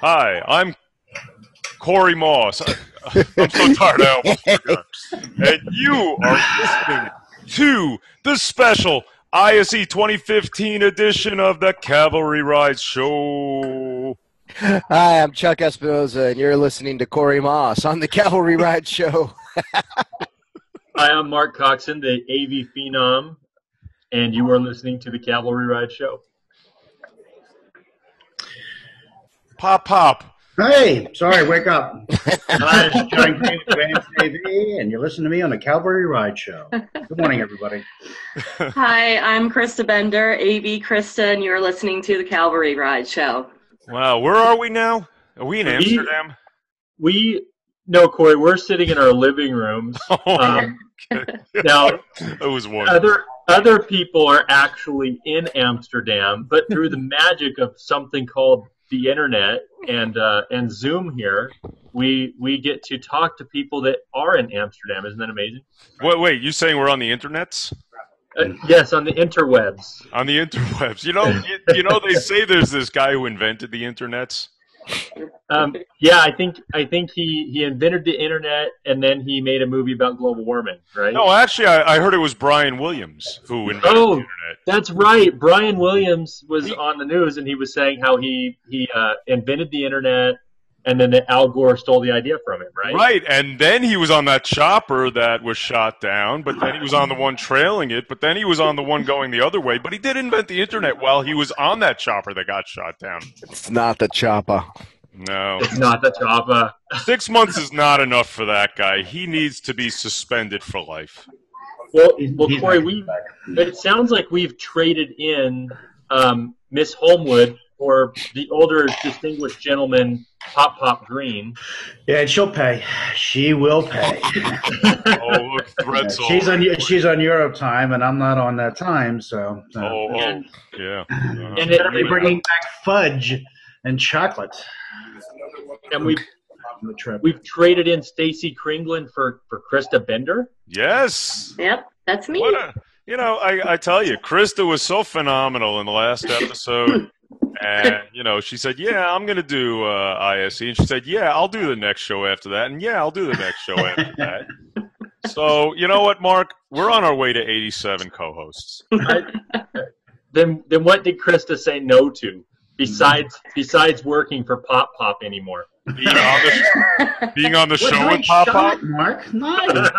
Hi, I'm Corey Moss. I'm so tired I almost forgot. And you are listening to the special ISE 2015 edition of the cAValry Ride Show. Hi, I'm Chuck Espinoza, and you're listening to Corey Moss on the cAValry Ride Show. Hi, I'm Mark Coxon, the AV Phenom, and you are listening to the cAValry Ride Show. Pop, pop. Hey, sorry, wake up. Hi, this is John Green with Advanced AV, and you're listening to me on the cAValry Ride Show. Good morning, everybody. Hi, I'm Krista Bender, AV Krista, and you're listening to the cAValry Ride Show. Wow, where are we now? Are we in Amsterdam? No, Corey, we're sitting in our living rooms. Now, that was wonderful. Other people are actually in Amsterdam, but through the magic of something called the internet and Zoom here, we get to talk to people that are in Amsterdam. Isn't that amazing? Wait, you saying we're on the internets? Yes, on the interwebs. On the interwebs. You know, they say there's this guy who invented the internets. Yeah, I think he invented the internet, and then he made a movie about global warming, right? No, actually, I heard it was Brian Williams who invented the internet. That's right. Brian Williams was on the news, and he was saying how he invented the internet, and then Al Gore stole the idea from him, right? Right, and then he was on that chopper that was shot down, but then he was on the one trailing it, but then he was on the one going the other way, but he did invent the internet while he was on that chopper that got shot down. It's not the chopper. No. It's not the chopper. 6 months is not enough for that guy. He needs to be suspended for life. Well, Corey, it sounds like we've traded in Miss Holmwood for the older distinguished gentleman, Pop Green. Yeah, and she'll pay. She will pay. Oh, look, threats she's on Europe time, and I'm not on that time, so. Yeah. And they're bringing back fudge and chocolate. And we've traded in Stacy Kringlin for Krista Bender. Yes. Yep, that's me. I tell you, Krista was so phenomenal in the last episode. And, she said, yeah, I'm going to do ISE. And she said, yeah, I'll do the next show after that. And, yeah, I'll do the next show after that. So, you know what, Mark? We're on our way to 87 co-hosts. Then what did Krista say no to, besides working for Pop anymore? Being on the show with Pop? Mark, nice.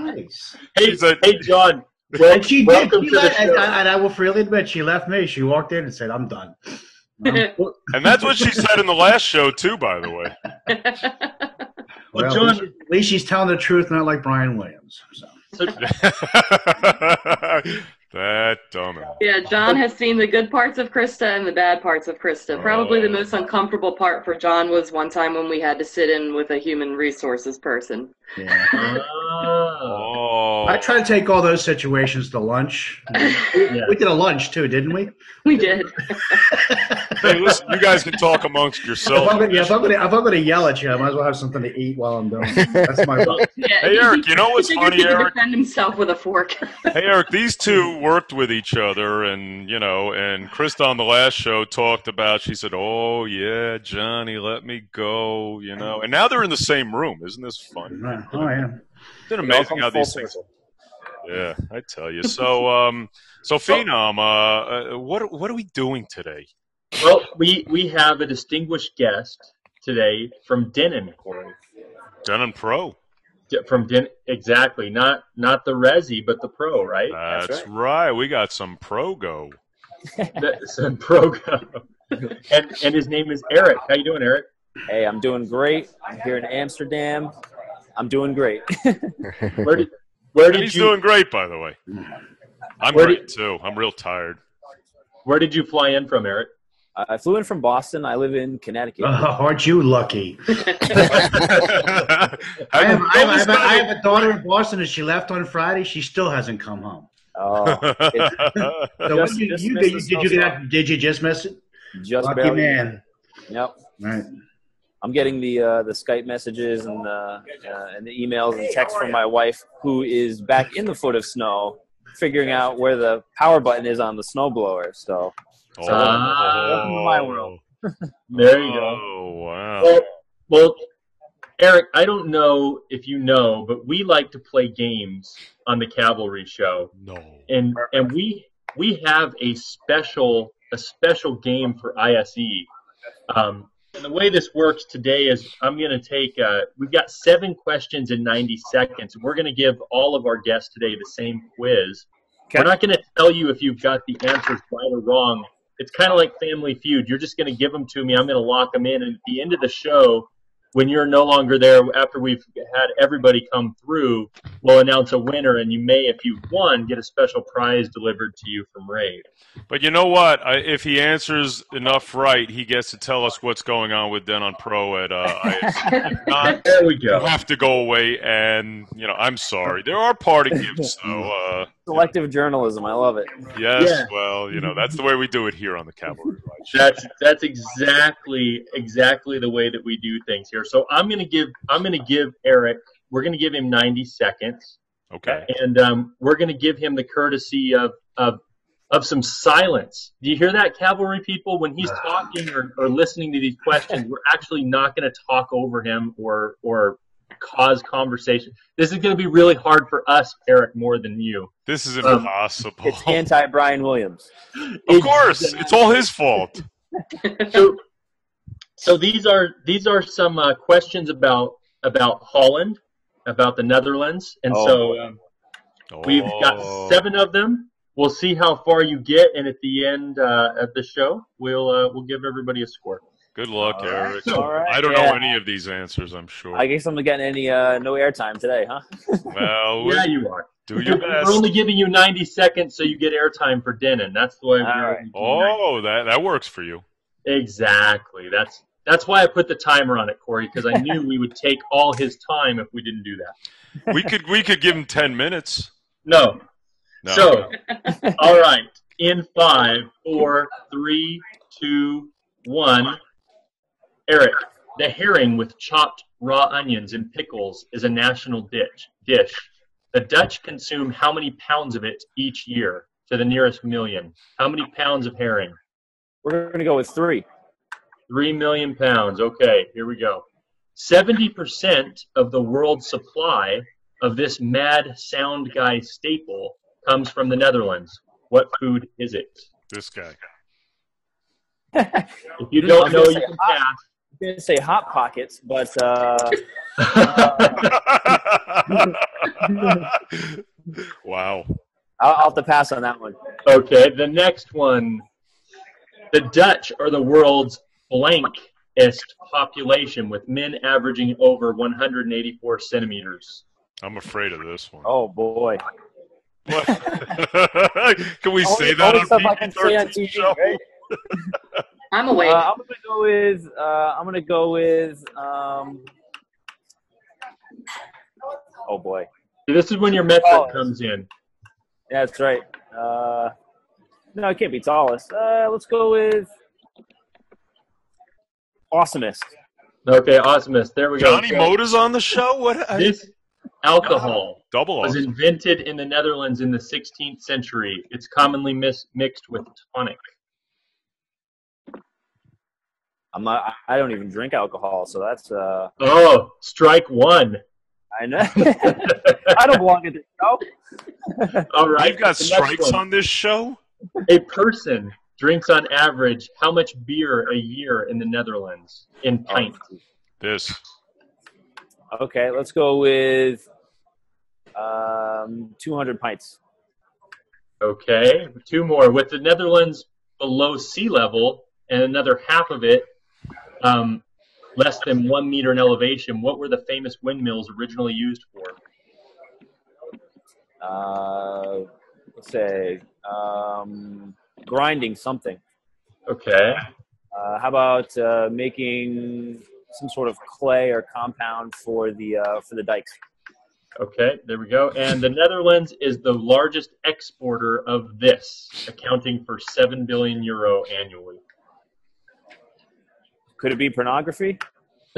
Nice. Hey, John. And she did. And I will freely admit, she left me. She walked in and said, I'm done. And that's what she said in the last show, too, by the way. Well, John, at least she's telling the truth, not like Brian Williams. So. That dumbass. Yeah, John has seen the good parts of Krista and the bad parts of Krista. Probably the most uncomfortable part for John was one time when we had to sit in with a human resources person. Yeah. I try to take all those situations to lunch. Yeah. We did a lunch, too, didn't we? We did. Hey, listen, you guys can talk amongst yourselves. If I'm going to yell at you, I might as well have something to eat while I'm doing it. That's my fault. Yeah, hey, Eric, you know what's funny, Eric? Defend himself with a fork. Hey, Eric, these two worked with each other, and Krista on the last show talked about, she said, oh, yeah, Johnny, let me go, and now they're in the same room. Isn't this fun? Oh, yeah. Isn't it amazing how these things... Yeah, I tell you. So Phenom, what are we doing today? Well, we have a distinguished guest today from Denon, Corey. Denon Pro. From Denon, exactly. Not the Resi, but the Pro, right? That's right. We got some Pro-Go. Some Pro-Go. And his name is Eric. How you doing, Eric? Hey, I'm doing great. I'm here in Amsterdam. I'm doing great. He's doing great, by the way. I'm great, too. I'm real tired. Where did you fly in from, Eric? I flew in from Boston. I live in Connecticut. Aren't you lucky? I have a daughter in Boston, and she left on Friday. She still hasn't come home. Oh. Did you just miss it? Just lucky barely. Man. Yep. Right. I'm getting the Skype messages and the emails and texts from my wife, who is back in the foot of snow, figuring out where the power button is on the snowblower. So welcome to my world. There you go. Oh, wow. Well, Eric, I don't know if you know, but we like to play games on the cAValry show. No. And we have a special game for ISE. And the way this works today is I'm going to take we've got 7 questions in 90 seconds. We're going to give all of our guests today the same quiz. Okay. We're not going to tell you if you've got the answers right or wrong. It's kind of like Family Feud. You're just going to give them to me. I'm going to lock them in. And at the end of the show, when you're no longer there, after we've had everybody come through, we'll announce a winner, and you may, if you've won, get a special prize delivered to you from Rave. But you know what? If he answers enough right, he gets to tell us what's going on with Denon Pro at ISE. Not, There we you go. have to go away, and, I'm sorry. There are parting gifts, though. Selective journalism. I love it. Yes, Yeah. well, that's the way we do it here on the cAValry Ride Show. That's exactly the way that we do things here. So I'm gonna give Eric. We're gonna give him 90 seconds, Okay. and we're gonna give him the courtesy of some silence. Do you hear that, cAValry people? When he's talking or listening to these questions, we're actually not gonna talk over him or cause conversation. This is gonna be really hard for us, Eric, more than you. This is impossible. It's anti-Brian Williams. Of course, it's all his fault. So these are some questions about Holland, about the Netherlands, and we've got 7 of them. We'll see how far you get, and at the end of the show, we'll give everybody a score. Good luck, Eric. All right, I don't know any of these answers, I'm sure. I guess I'm not getting any no airtime today, huh? Well, Yeah, you are. do your We're best. only giving you 90 seconds, so you get airtime for Denon. That's the way. right. Oh, that works for you. Exactly. That's why I put the timer on it, Corey, because I knew we would take all his time if we didn't do that. We could give him 10 minutes. No. No. So, all right. In 5, 4, 3, 2, 1. Eric, the herring with chopped raw onions and pickles is a national dish. The Dutch consume how many pounds of it each year to the nearest million? How many pounds of herring? We're going to go with 3. 3 million pounds. Okay, here we go. 70% of the world's supply of this mad sound guy staple comes from the Netherlands. What food is it? This guy. If you don't know, you can pass. I'm going to say Hot Pockets, but Wow. I'll have to pass on that one. Okay, the next one. The Dutch are the world's blankest population, with men averaging over 184 centimeters. I'm afraid of this one. Oh, boy. What? Can we say that Only on stuff I can say on PG-13 TV, show? right? I'm awake. I'm gonna go with oh boy. This is when your metric Tallest. comes in. Yeah, that's right. No, it can't be tallest. Let's go with awesomest. Okay, awesomest. There we go. Johnny Mota's on the show? What? This alcohol Double was awesome. invented in the Netherlands in the 16th century. It's commonly mixed with tonic. I don't even drink alcohol, so that's Oh, strike one. I know. I don't belong at this show. All right. You've got the next strikes one. on this show? A person drinks on average how much beer a year in the Netherlands in pints? This. Okay, let's go with 200 pints. Okay, 2 more. With the Netherlands below sea level and another half of it less than 1 meter in elevation, what were the famous windmills originally used for? Let's say grinding something. Okay. How about making some sort of clay or compound for the dikes? Okay, there we go. And the Netherlands is the largest exporter of this, accounting for 7 billion euro annually. Could it be pornography?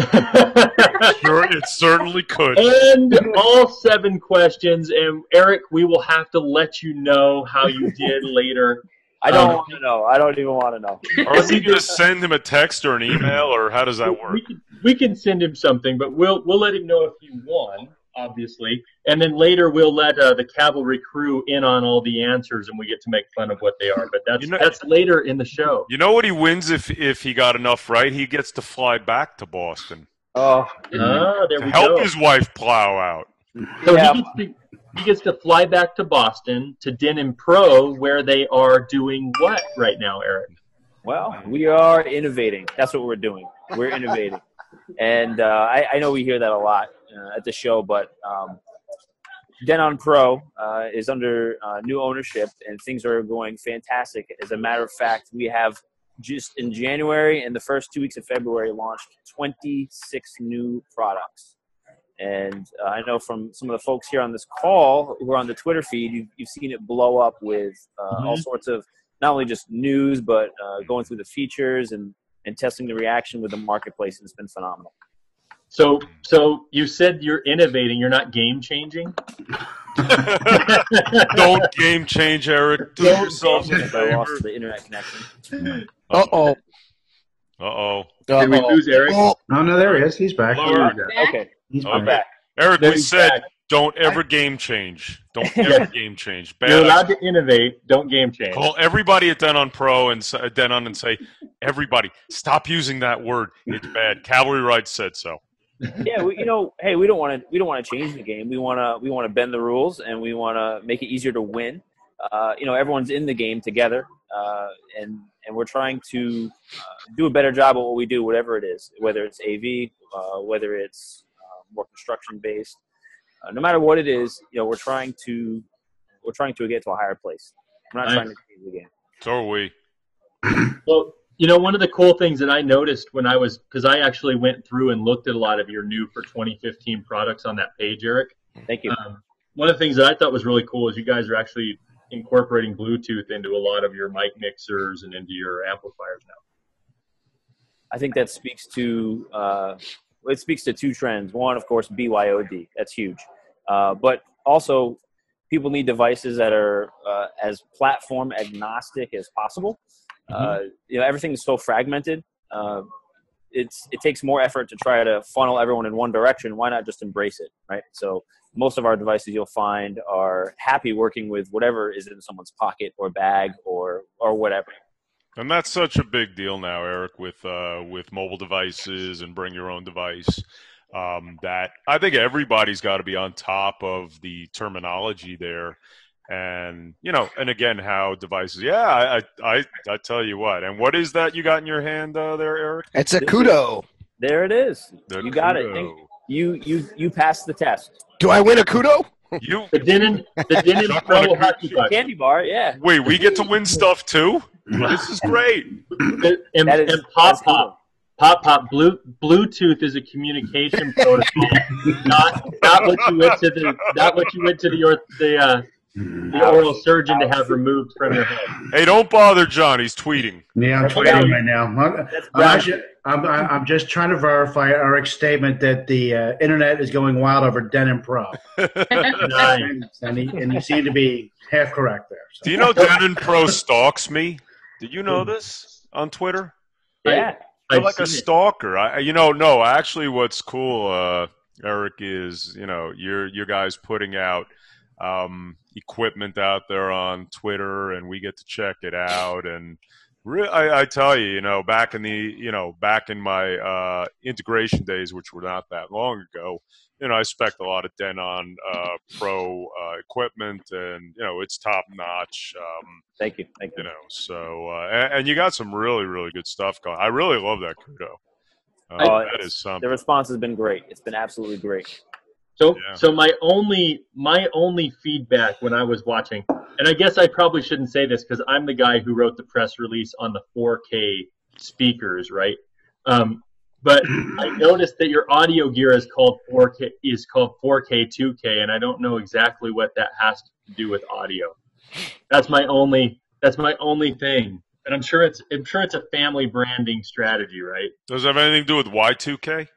Sure, it certainly could. And all 7 questions. And Eric, we will have to let you know how you did later. I don't want to know. I don't even want to know. Are we going to send him a text or an email, or how does that work? We can send him something, but we'll let him know if he won, obviously, and then later we'll let the cAValry crew in on all the answers, and we get to make fun of what they are. But that's later in the show. You know what he wins if he got enough right? He gets to fly back to Boston. There we go. Help his wife plow out. So he gets to fly back to Boston to Den & Pro, where they are doing what right now, Eric? Well, we are innovating. That's what we're doing. We're innovating. And I know we hear that a lot at the show, but Den & Pro is under new ownership, and things are going fantastic. As a matter of fact, we have just in January and the first 2 weeks of February launched 26 new products. And I know from some of the folks here on this call who are on the Twitter feed, you've seen it blow up with all sorts of not only just news, but going through the features and testing the reaction with the marketplace. And it's been phenomenal. So you said you're innovating. You're not game changing. Don't game change, Eric. Do yourself a I favor. lost the internet connection. Uh-oh. Did we lose Eric? Oh, no, there he is. He's back. Okay, He's I'm back. back. Eric, Then we he's said back. don't ever game change. Don't ever game change. You're Bad. allowed to innovate. Don't game change. Call everybody at Den & Pro and say, everybody, stop using that word. It's bad. cAValry Rights said so. Yeah, we don't want to change the game. We want to bend the rules, and we want to make it easier to win. Everyone's in the game together, and we're trying to do a better job of what we do, whatever it is, whether it's AV, whether it's more construction based. No matter what it is, we're trying to get to a higher place. We're not trying to change the game. So are we. Well, one of the cool things that I noticed because I actually went through and looked at a lot of your new for 2015 products on that page, Eric. Thank you. One of the things that I thought was really cool is you guys are actually incorporating Bluetooth into a lot of your mic mixers and into your amplifiers now. I think that speaks to two trends. One, of course, BYOD. That's huge. But also, people need devices that are as platform agnostic as possible. Everything is so fragmented. It takes more effort to try to funnel everyone in one direction. Why not just embrace it, right? So most of our devices you'll find are happy working with whatever is in someone's pocket or bag or whatever. And that's such a big deal now, Eric, with mobile devices and bring your own device. That I think everybody's got to be on top of the terminology there, and and again, how devices. Yeah, I tell you what. And what is that you got in your hand there, Eric? It's a kudo. There it is. The you got kudo. it. You passed the test. Do I win a kudo? The Den & Pro hockey puck. Candy bar, yeah. Wait, we get to win stuff too? This is great. And Pop. Bluetooth is a communication protocol, not what you went to the oral surgeon to have removed from your head. Hey, don't bother John. He's tweeting. Yeah, I'm tweeting right now. I'm just trying to verify Eric's statement that the internet is going wild over Den & Pro. Nice. And you seem to be half correct there. So. Do you know Den & Pro stalks me? Did you know this on Twitter? Yeah. They're like a stalker. No, actually what's cool, Eric, is, you guys putting out equipment out there on Twitter, and we get to check it out. And I tell you, back in my integration days, which were not that long ago, I spec'd a lot of Den & Pro equipment, and it's top notch. Thank you. So and you got some really, really good stuff going. I really love that kudo. That is something. The response has been great. It's been absolutely great. So my only feedback when I was watching, and I guess I probably shouldn't say this because I'm the guy who wrote the press release on the 4K speakers, right? But I noticed that your audio gear is called 4K 2K, and I don't know exactly what that has to do with audio. That's my only thing, and I'm sure it's a family branding strategy, right? Does it have anything to do with Y2K?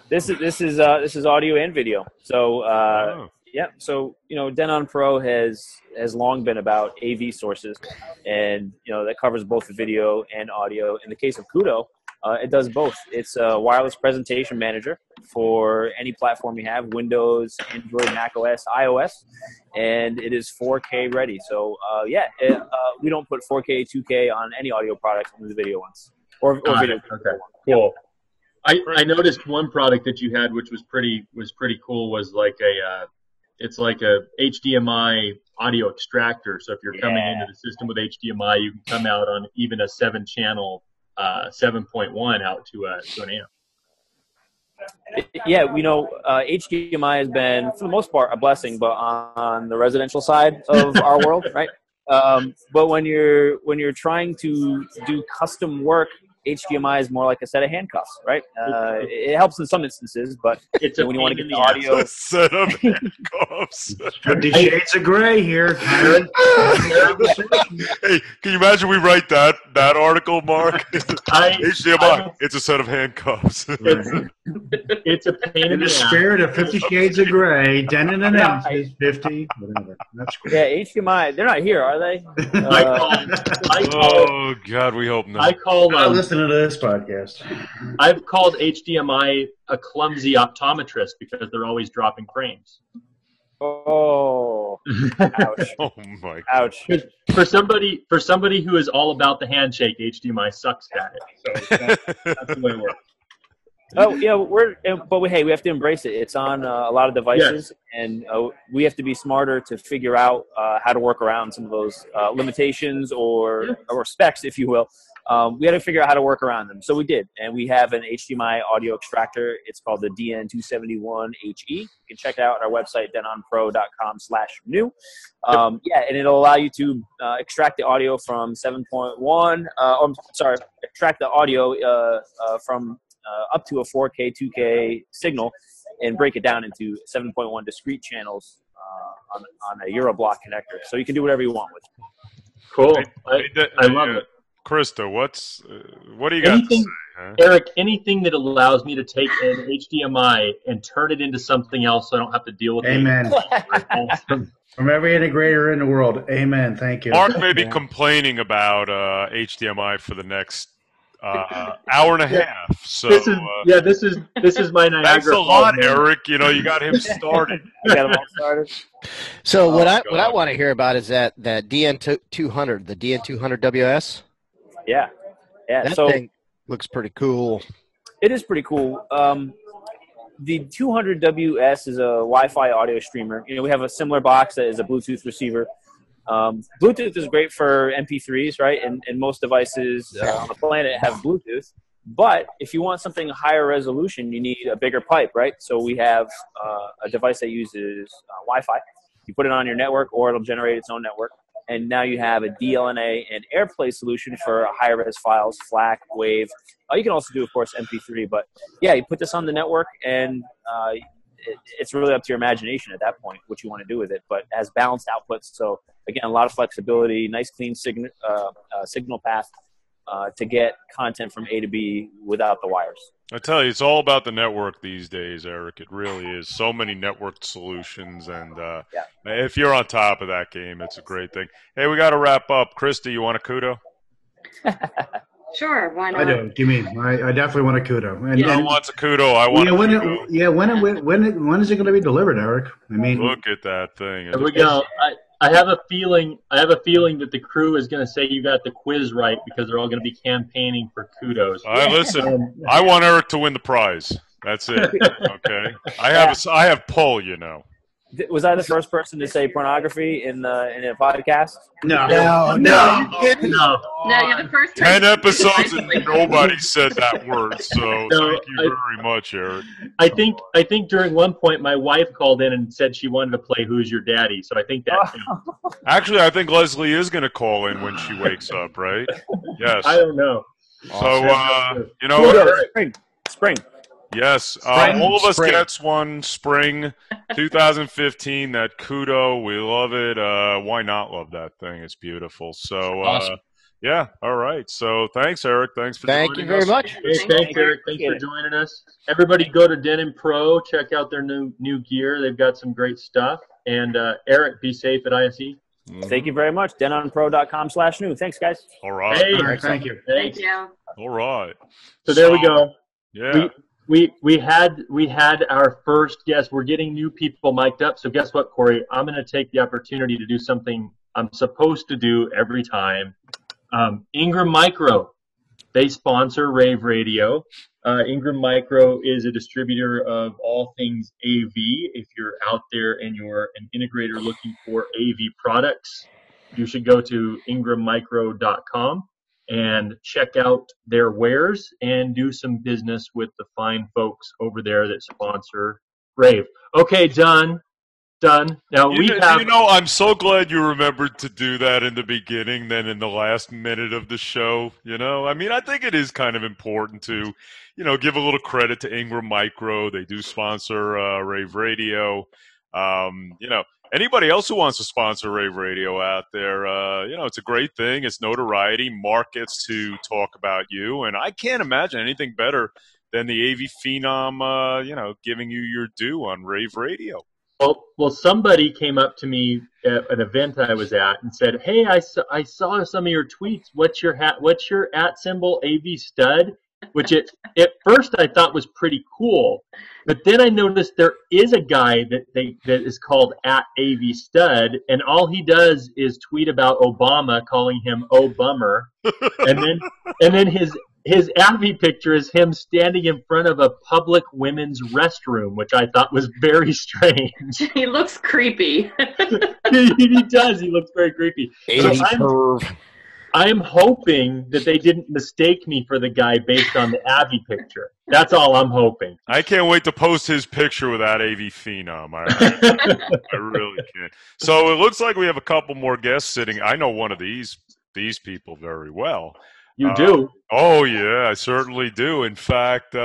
This is audio and video. So Yeah, so Denon Pro has long been about AV sources, and that covers both video and audio. In the case of Kudo, it does both. It's a wireless presentation manager for any platform you have: Windows, Android, Mac OS, iOS, and it is 4K ready. So we don't put 4K, 2K on any audio products, only the video ones or video. Okay, cool. I noticed one product that you had, which was pretty cool, was like it's like a HDMI audio extractor. So if you're coming into the system with HDMI, you can come out on even a 7-channel 7.1 out to an amp. Yeah, HDMI has been, for the most part, a blessing, but on the residential side of our world, right? But when you're trying to do custom work, HDMI is more like a set of handcuffs, right? It helps in some instances, but when you want to get the audio, a set of handcuffs. 50 Shades of Grey here. Hey, can you imagine we write that article, Mark? HDMI, it's a set of handcuffs. It's a pain in the spirit of 50 Shades of Grey. Denon announces 50, whatever. That's great. Yeah, HDMI. They're not here, are they? Oh God, we hope not. Listen to this podcast. I've called HDMI a clumsy optometrist because they're always dropping frames. Oh, ouch! Oh my! Ouch! For somebody who is all about the handshake, HDMI sucks at it. So that's the way it works. Oh yeah, we have to embrace it. It's on a lot of devices, and we have to be smarter to figure out how to work around some of those limitations or specs, if you will. We had to figure out how to work around them, so we did, and we have an HDMI audio extractor. It's called the DN271HE. You can check it out at our website, denonpro.com/new. And it'll allow you to extract the audio from 7.1. Extract the audio from up to a 4K, 2K signal, and break it down into 7.1 discrete channels on a Euroblock connector. So you can do whatever you want with it. Cool. I love it. Krista, what do you got to say? Huh? Eric, anything that allows me to take an HDMI and turn it into something else so I don't have to deal with it. Amen. From every integrator in the world. Amen. Thank you. Mark may be complaining about HDMI for the next hour and a half. So this is my Niagara. That's a lot, Eric. You got him started. You got him all started. So what I want to hear about is that DN200, the DN200WS. Yeah. That thing looks pretty cool. It is pretty cool. The 200WS is a Wi-Fi audio streamer. We have a similar box that is a Bluetooth receiver. Bluetooth is great for MP3s, right? And most devices on the planet have Bluetooth. But if you want something higher resolution, you need a bigger pipe, right? So we have a device that uses Wi-Fi. You put it on your network, or it'll generate its own network. And now you have a DLNA and AirPlay solution for higher res files, FLAC, WAV. You can also do, of course, MP3. But yeah, you put this on the network, and it's really up to your imagination at that point what you want to do with it. But it has balanced outputs, so again, a lot of flexibility, nice clean signal path to get content from A to B without the wires. I tell you, it's all about the network these days, Eric. It really is. So many networked solutions, and if you're on top of that game, it's a great thing. Hey, we got to wrap up. Krista, you want a kudo? Sure, why not? I do. Give me. I definitely want a kudo. And John wants a kudo. I want a kudo. When is it going to be delivered, Eric? I mean, look at that thing. There we go. I have a feeling that the crew is going to say you got the quiz right because they're all going to be campaigning for kudos. All right, listen. I want Eric to win the prize. That's it. Okay. I have pull. Was I the first person to say pornography in a podcast? No, you're the first. 10 episodes and nobody said that word. So thank you very much, Eric. I think during one point my wife called in and said she wanted to play Who's Your Daddy. So I think that. Actually, I think Leslie is going to call in when she wakes up. Right? Yes. I don't know. So Spring. Yes, all of us gets one spring 2015. That kudo, we love it. Why not love that thing? It's beautiful. So, awesome. Yeah. All right. So thanks, Eric. Thanks for Thank joining you very us. much. Hey, thanks, Eric. Thanks for joining us. Everybody go to Denon Pro. Check out their new gear. They've got some great stuff. And Eric, be safe at ISE. Thank you very much. denonpro.com/new. Thanks, guys. All right. Hey, All right, thank you. Thank thanks. you. All right. So there we go. Yeah. We had our first guest. We're getting new people mic'd up. So guess what, Corey? I'm going to take the opportunity to do something I'm supposed to do every time. Ingram Micro, they sponsor Rave Radio. Ingram Micro is a distributor of all things AV. If you're out there and you're an integrator looking for AV products, you should go to ingrammicro.com and check out their wares and do some business with the fine folks over there that sponsor Rave. Okay, done. Now I'm so glad you remembered to do that in the beginning than in the last minute of the show. I mean, I think it is kind of important to, give a little credit to Ingram Micro. They do sponsor Rave Radio. Anybody else who wants to sponsor Rave Radio out there, it's a great thing. It's notoriety. Mark gets to talk about you, and I can't imagine anything better than the AV Phenom, giving you your due on Rave Radio. Well, somebody came up to me at an event I was at and said, "Hey, I saw some of your tweets. What's your @ symbol AV Stud?" Which at first I thought was pretty cool, but then I noticed there is a guy that is called @AV Stud, and all he does is tweet about Obama, calling him "Oh bummer," and then his AVI picture is him standing in front of a public women's restroom, which I thought was very strange. He looks creepy. He does. He looks very creepy. So I'm hoping that they didn't mistake me for the guy based on the AVI picture. That's all I'm hoping. I can't wait to post his picture with that AV Phenom. I really can't. So it looks like we have a couple more guests sitting. I know one of these people very well. You do? Oh, yeah, I certainly do. In fact,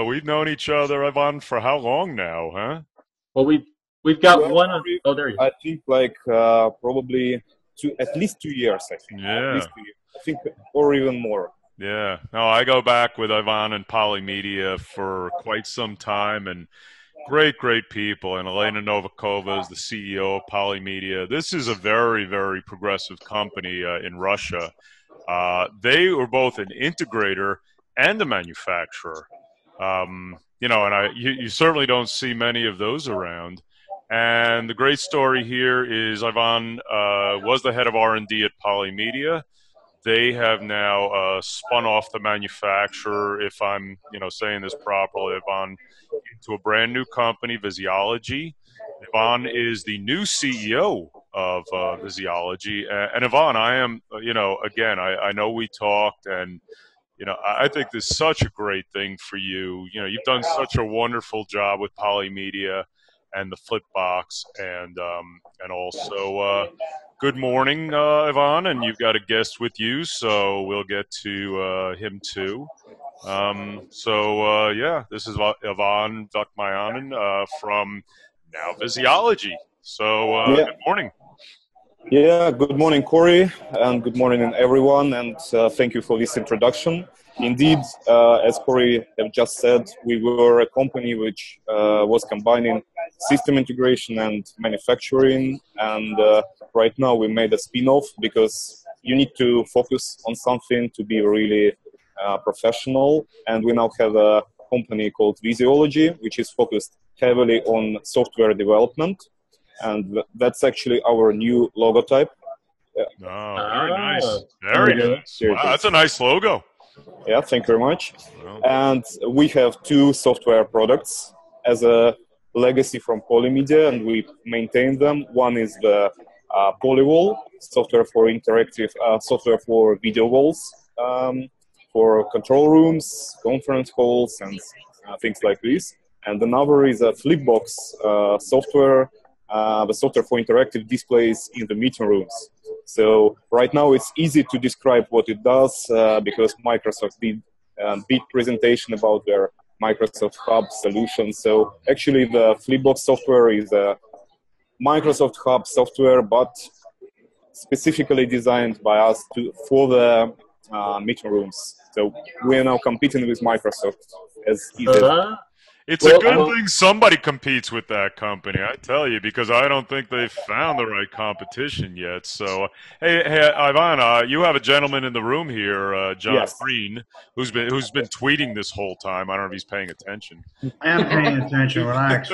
we've known each other, Ivan, for how long now, huh? Well, we've got one. Oh, there you go. I think probably at least 2 years, I think. Yeah. At least 2 years. I think, or even more. Yeah. No, I go back with Ivan and Polymedia for quite some time, and great people. And Elena Novikova is the CEO of Polymedia. This is a very, very progressive company in Russia. They were both an integrator and a manufacturer. And you certainly don't see many of those around. And the great story here is Ivan was the head of R&D at Polymedia. They have now spun off the manufacturer, if I'm saying this properly, Ivan, into a brand new company, Visiology. Ivan is the new CEO of Visiology. And Ivan, I am, again, I know we talked, and I think this is such a great thing for you. You've done such a wonderful job with Polymedia and the Flipbox, and also good morning, Ivan, and you've got a guest with you, so we'll get to him too. This is Ivan Vakmayanin from now Visiology. So Good morning. Yeah, good morning, Corey, and good morning, everyone, and thank you for this introduction. Indeed, as Corey have just said, we were a company which was combining system integration and manufacturing, and right now we made a spin-off because you need to focus on something to be really professional, and we now have a company called Visiology, which is focused heavily on software development, and that's actually our new logotype. Yeah. Oh, very nice. Very nice. Wow, that's a nice logo. Yeah, thank you very much. And we have two software products as a legacy from Polymedia, and we maintain them. One is the Polywall, software for interactive, software for video walls, for control rooms, conference halls, and things like this. And another is a Flipbox software, the software for interactive displays in the meeting rooms. So right now it's easy to describe what it does because Microsoft did a big presentation about their Microsoft Hub solution. So actually the Flipbox software is a Microsoft Hub software, but specifically designed by us for the meeting rooms. So we are now competing with Microsoft as ISE. It's a good thing somebody competes with that company, I tell you, because I don't think they've found the right competition yet. So, hey, Ivan, you have a gentleman in the room here, John Green, who's been tweeting this whole time. I don't know if he's paying attention. I am paying attention. Relax.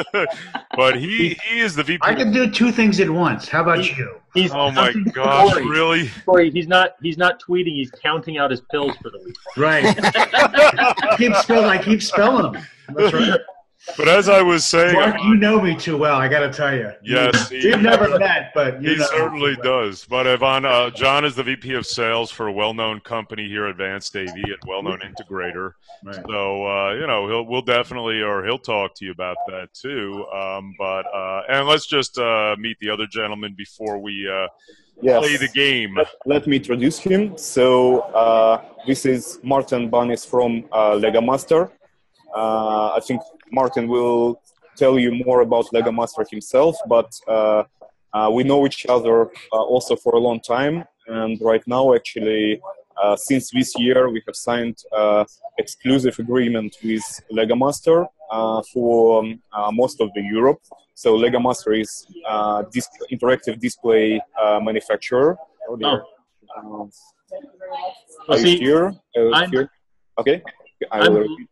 But he is the VP. I can do two things at once. How about you? Oh my gosh, really? Corey, he's not tweeting. He's counting out his pills for the week. Right. I keep spelling them. That's right. But as I was saying, Mark, you know me too well. I got to tell you. Yes, we've never met, but he certainly does. But Ivan, John is the VP of Sales for a well-known company here, Advanced AV, a well-known integrator. Right. So we'll definitely, or he'll talk to you about that too. And let's just meet the other gentleman before we play the game. Let me introduce him. So this is Martin Banis from Lego Master. I think Martin will tell you more about Lego Master himself, but we know each other also for a long time, and right now, actually, since this year, we have signed exclusive agreement with Lego Master for most of the Europe. So Lego Master is interactive display manufacturer. Are you here? Here? Okay. I will repeat.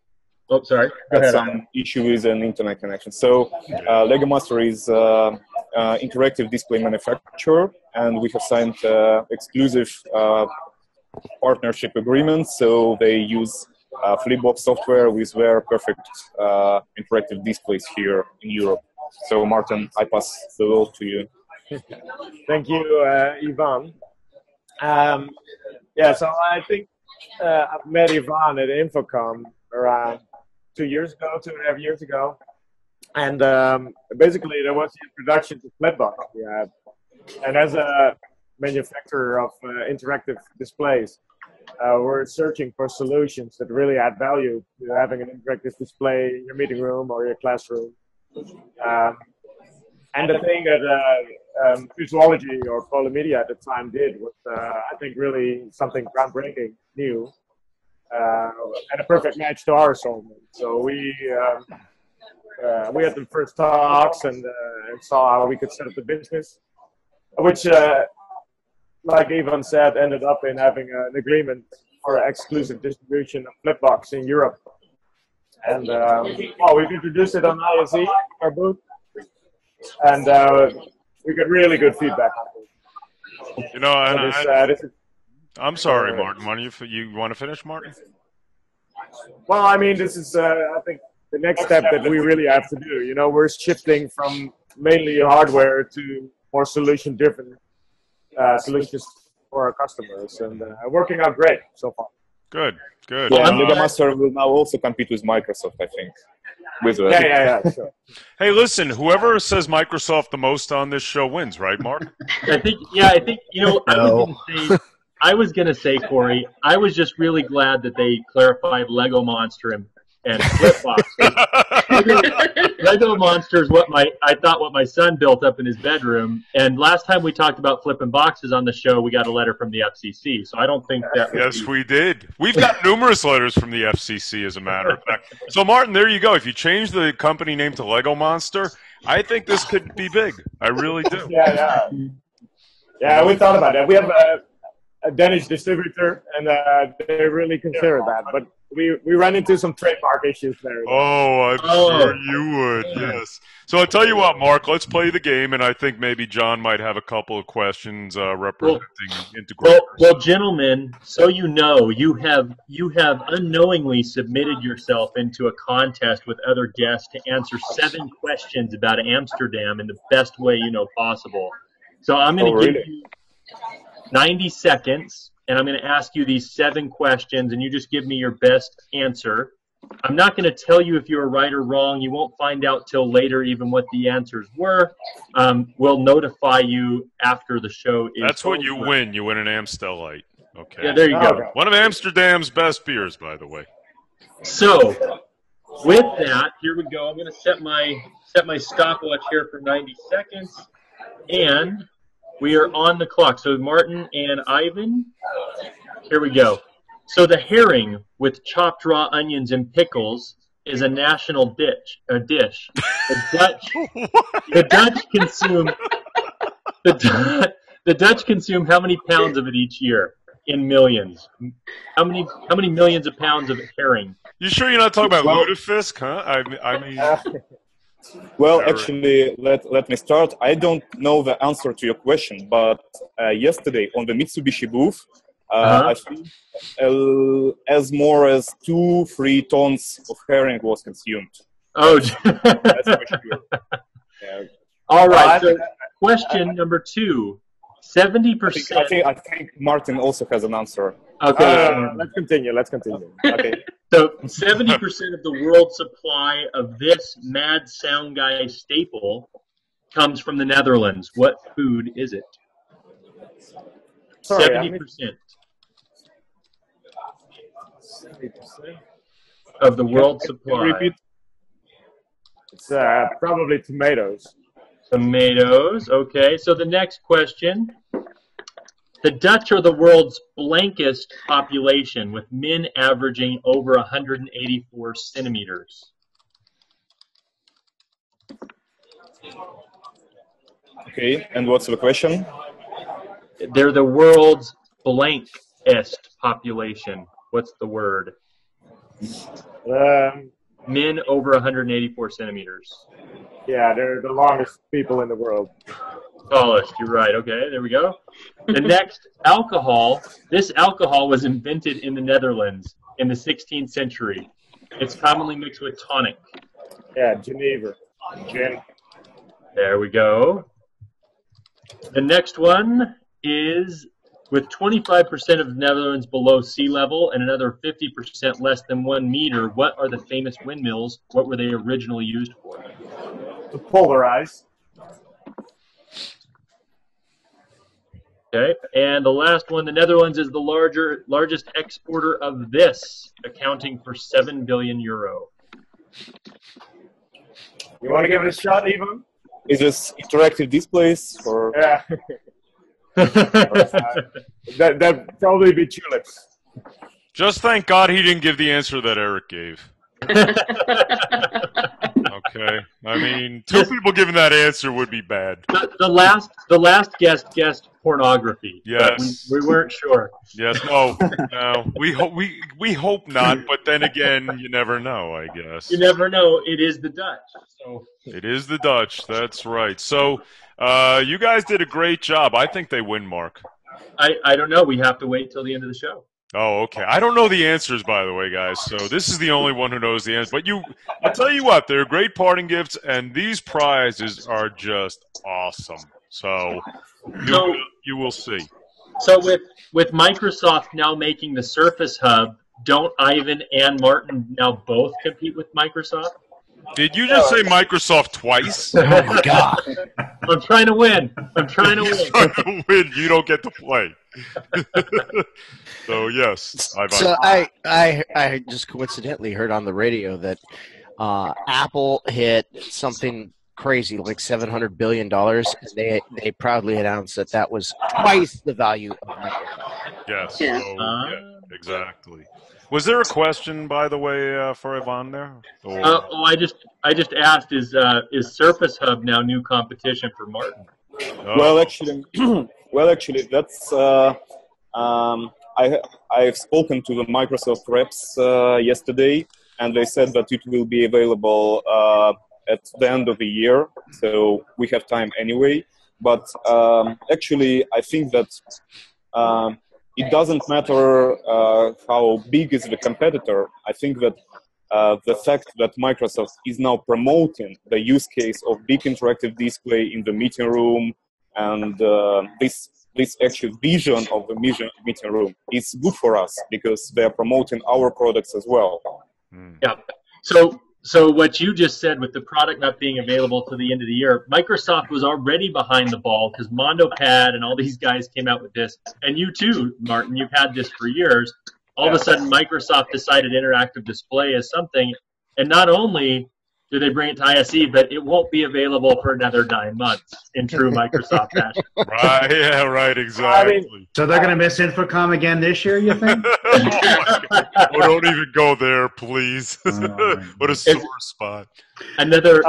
Oh, sorry. Got some issue with an internet connection. So Lego Master is interactive display manufacturer, and we have signed exclusive partnership agreements. So they use Flipbox software with their perfect interactive displays here in Europe. So Martin, I pass the role to you. Thank you, Ivan. So I think I met Ivan at Infocom around 2.5 years ago, and basically there was the introduction to Flipbox. And as a manufacturer of interactive displays, we're searching for solutions that really add value to having an interactive display in your meeting room or your classroom. And the thing that Visualogy or Polymedia at the time did was, I think, really something groundbreaking, new. And a perfect match to our assortment. So we had the first talks and saw how we could set up the business, which, like Ivan said, ended up in having an agreement for exclusive distribution of Flipbox in Europe. And we've introduced it on ISE, our booth, and we got really good feedback on it. I'm sorry, Martin. Why don't you want to finish, Martin? Well, I mean, this is, I think, the next step that we really have to do. We're shifting from mainly hardware to more solution-driven solutions for our customers, and working out great so far. Good. Yeah, and Lego Master will now also compete with Microsoft, I think. Sure. Hey, listen, whoever says Microsoft the most on this show wins, right, Mark? I think, I was going to say, Corey, I was just really glad that they clarified Lego Monster and Flipbox. Lego Monster is what my son built up in his bedroom. And last time we talked about flipping boxes on the show, we got a letter from the FCC. So I don't think that. Yes, we did. We've got numerous letters from the FCC, as a matter of fact. So, Martin, there you go. If you change the company name to Lego Monster, I think this could be big. I really do. Yeah, we thought about that. We have a Danish distributor, and they really consider that. But we ran into some trademark issues there. Oh, I'm sure you would, yes. So I'll tell you what, Mark, let's play the game, and I think maybe John might have a couple of questions representing integrators. Well, gentlemen, so you have unknowingly submitted yourself into a contest with other guests to answer 7 questions about Amsterdam in the best way you know possible. So I'm going to give you 90 seconds, and I'm going to ask you these 7 questions, and you just give me your best answer. I'm not going to tell you if you were right or wrong. You won't find out till later even what the answers were. We'll notify you after the show is That's what over. you win. You win an Amstelite. Okay. Yeah, there you go. One of Amsterdam's best beers, by the way. So, with that, here we go. I'm going to set my stopwatch here for 90 seconds, and We are on the clock. So Martin and Ivan, here we go. So the herring with chopped raw onions and pickles is a national dish. The Dutch consume how many pounds of it each year in millions? How many millions of pounds of herring? You sure you're not talking about lutefisk, huh? I mean. Well, actually, let me start. I don't know the answer to your question, but yesterday on the Mitsubishi booth, I think as more as 2-3 tons of herring was consumed. Oh, that's for sure. Yeah. All right. So question number 2. 70%. I think Martin also has an answer. Okay. Let's continue. Okay. So 70% of the world's supply of this Mad Sound Guy staple comes from the Netherlands. What food is it? 70%. 70% of the world's supply. It's probably tomatoes. Tomatoes. Okay. So the next question. The Dutch are the world's blankest population, with men averaging over 184 centimeters. Okay, and what's the question? They're the world's blankest population. What's the word? Men over 184 centimeters. Yeah, they're the longest people in the world. Tallest, you're right. Okay, there we go. The next, alcohol. This alcohol was invented in the Netherlands in the 16th century. It's commonly mixed with tonic. Yeah, Geneva. Gin. There we go. The next one is, with 25% of the Netherlands below sea level and another 50% less than 1 meter, what are the famous windmills? What were they originally used for? To polarize. Okay, and the last one, the Netherlands is the largest exporter of this, accounting for 7 billion euro. You want to give it a shot, Ivan? Is this interactive displays or? Yeah. That'd probably be tulips. Just thank God he didn't give the answer that Eric gave. Okay, I mean, 2 people giving that answer would be bad. The last guest guessed pornography. Yes, we weren't sure. Yes, no. We hope not, but then again, you never know. I guess you never know. It is the Dutch. So it is the Dutch. That's right. So you guys did a great job. I think they win, Mark. I don't know. We have to wait till the end of the show. Oh, okay. I don't know the answers, by the way, guys. So this is the only one who knows the answers. But I'll tell you what, they're great parting gifts, and these prizes are just awesome. So you will see. So with Microsoft now making the Surface Hub, don't Ivan and Martin now both compete with Microsoft? Did you just say Microsoft twice? Oh, my God. I'm trying to win. You're trying to win. You don't get to play. So, yes. So I just coincidentally heard on the radio that Apple hit something crazy, like $700 billion. And they proudly announced that was twice the value of Microsoft. Yes. Yeah. So, yeah, exactly. Was there a question, by the way, for Yvonne there? I just asked, is Surface Hub now new competition for Martin? Oh. Well, actually, that's. I've spoken to the Microsoft reps yesterday, and they said that it will be available at the end of the year, so we have time anyway. But actually, I think that. It doesn't matter how big is the competitor. I think that the fact that Microsoft is now promoting the use case of big interactive display in the meeting room and this actual vision of the meeting room is good for us because they are promoting our products as well. Yeah. So what you just said with the product not being available to the end of the year, Microsoft was already behind the ball because MondoPad and all these guys came out with this. And you too, Martin, you've had this for years. All of a sudden, Microsoft decided interactive display is something. And not only do they bring it to ISE, but it won't be available for another 9 months in true Microsoft fashion. Right, yeah, right, exactly. So they're going to miss Infocom again this year, you think? Oh, don't even go there, please. What a sore spot. Another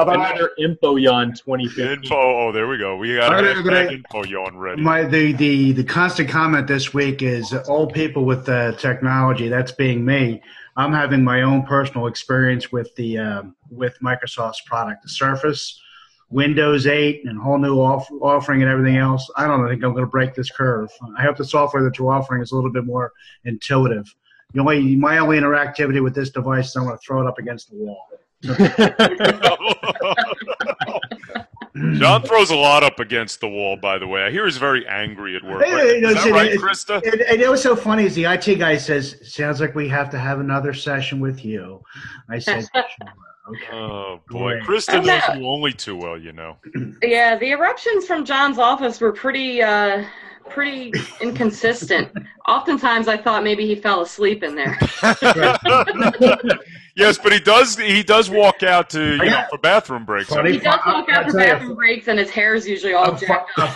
Info Yawn 2015. Oh, there we go. We got Info Yawn ready. The constant comment this week is old people with technology. That's being me. I'm having my own personal experience with with Microsoft's product, the Surface, Windows 8, and whole new offering and everything else. I don't think I'm going to break this curve. I hope the software that you're offering is a little bit more intuitive. My only interactivity with this device is I'm going to throw it up against the wall. John throws a lot up against the wall, by the way. I hear he's very angry at work. Is that right, Krista? And it was so funny is the IT guy says, sounds like we have to have another session with you. I said, sure. Okay. Oh, boy. Krista knows you only too well, you know. Yeah, the eruptions from John's office were pretty inconsistent. Oftentimes I thought maybe he fell asleep in there. Yes, but he does walk out to for bathroom breaks. He does walk out for bathroom breaks, and his hair is usually all jacked up.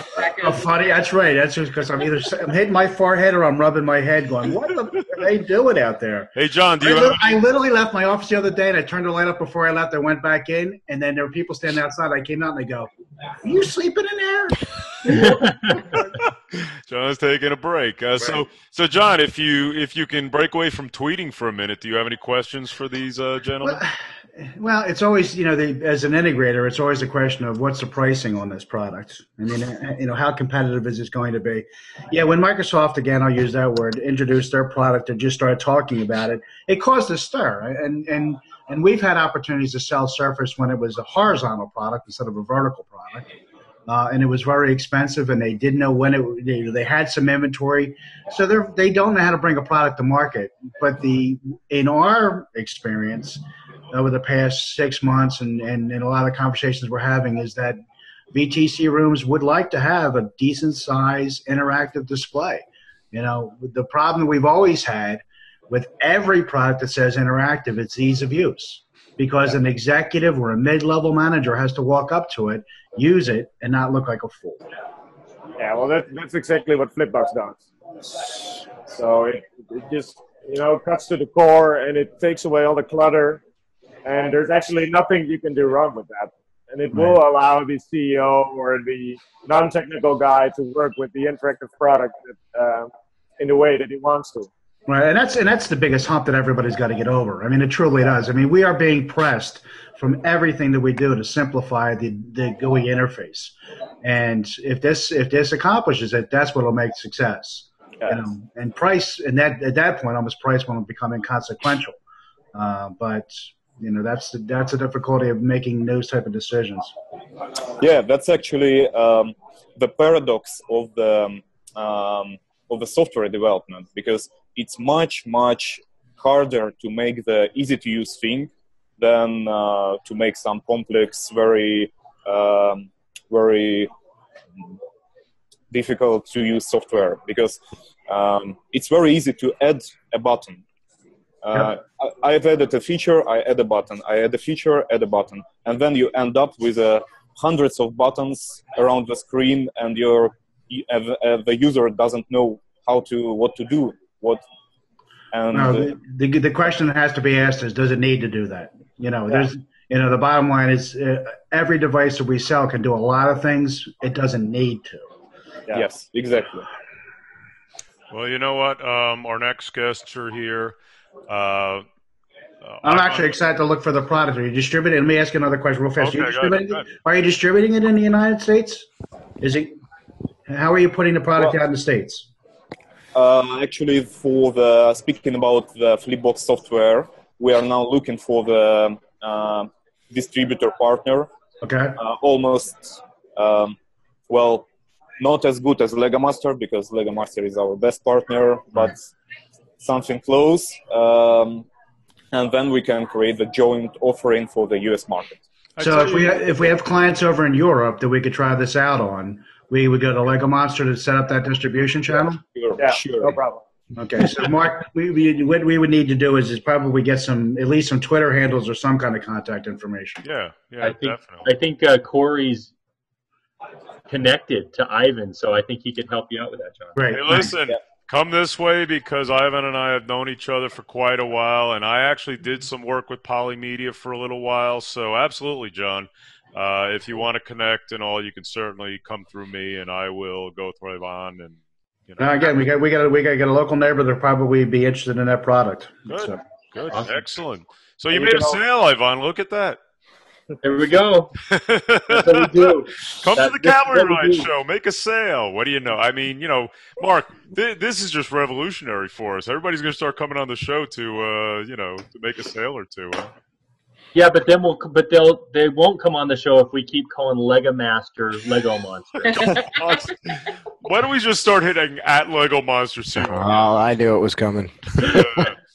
Funny, that's right. That's just because I'm hitting my forehead or I'm rubbing my head, going, "What are they doing out there?" Hey, John, I literally left my office the other day, and I turned the light up before I left. I went back in, and then there were people standing outside. I came out, and they go, "Are you sleeping in there?" John's taking a break. So John, if you can break away from tweeting for a minute, do you have any questions for these gentlemen? Well, it's always, as an integrator, it's always a question of what's the pricing on this product. I mean, how competitive is this going to be? Yeah, when Microsoft, again, I'll use that word, introduced their product and just started talking about it, it caused a stir. And we've had opportunities to sell Surface when it was a horizontal product instead of a vertical product. And it was very expensive, and they didn't know when they had some inventory. So they don't know how to bring a product to market. But in our experience, over the past 6 months and a lot of conversations we're having is that VTC rooms would like to have a decent size interactive display. The problem we've always had with every product that says interactive, it's ease of use. Because an executive or a mid-level manager has to walk up to it, use it, and not look like a fool. Yeah, well, that's exactly what Flipbox does. So it just, cuts to the core, and it takes away all the clutter, and there's actually nothing you can do wrong with that. And it will allow the CEO or the non-technical guy to work with the interactive product in the way that he wants to. Right, and that's the biggest hump that everybody's got to get over. I mean, it truly does. I mean, we are being pressed from everything that we do to simplify the GUI interface. And if this accomplishes it, that's what will make success. Yes. And price, and at that point, almost price will become inconsequential. But that's the difficulty of making those type of decisions. Yeah, that's actually the paradox of the software development, because it's much, much harder to make the easy-to-use thing than to make some complex, very difficult-to-use software, because it's very easy to add a button. I've added a feature, I add a button. I add a feature, add a button. And then you end up with hundreds of buttons around the screen, and the user doesn't know what to do. The question that has to be asked is, does it need to do that? The bottom line is every device that we sell can do a lot of things. It doesn't need to. Yeah. Yes, exactly. Well, you know what? Our next guests are here. I'm actually excited to look for the product. Are you distributing? Let me ask you another question real fast. Okay, are you distributing it in the United States? How are you putting the product out in the States? Actually, speaking about the Flipbox software, we are now looking for the distributor partner. Okay. Almost, not as good as LegoMaster, because LegoMaster is our best partner, but something close. And then we can create the joint offering for the US market. So if we have clients over in Europe that we could try this out on, we would go to LegoMaster to set up that distribution channel? Yeah, sure. No problem. Okay, so Mark, what we would need to do is probably get at least some Twitter handles or some kind of contact information. Yeah, I think Corey's connected to Ivan, so I think he could help you out with that, John. Great. Hey, listen, come this way because Ivan and I have known each other for quite a while, and I actually did some work with Polymedia for a little while. So absolutely, John, if you want to connect and all, you can certainly come through me, and I will go through Ivan. And Now again, we got to get a local neighbor that'll probably be interested in that product. Good, So. good, awesome. Excellent. So you made a sale, Ivan. Look at that. There we go. That's what we do. Come to the cAValry Ride show. Make a sale. What do you know? I mean, Mark, this is just revolutionary for us. Everybody's going to start coming on the show to make a sale or two. Huh? Yeah, but then they won't come on the show if we keep calling Lego Master Lego Monster. Why don't we just start hitting at Lego Monster soon? Oh, I knew it was coming.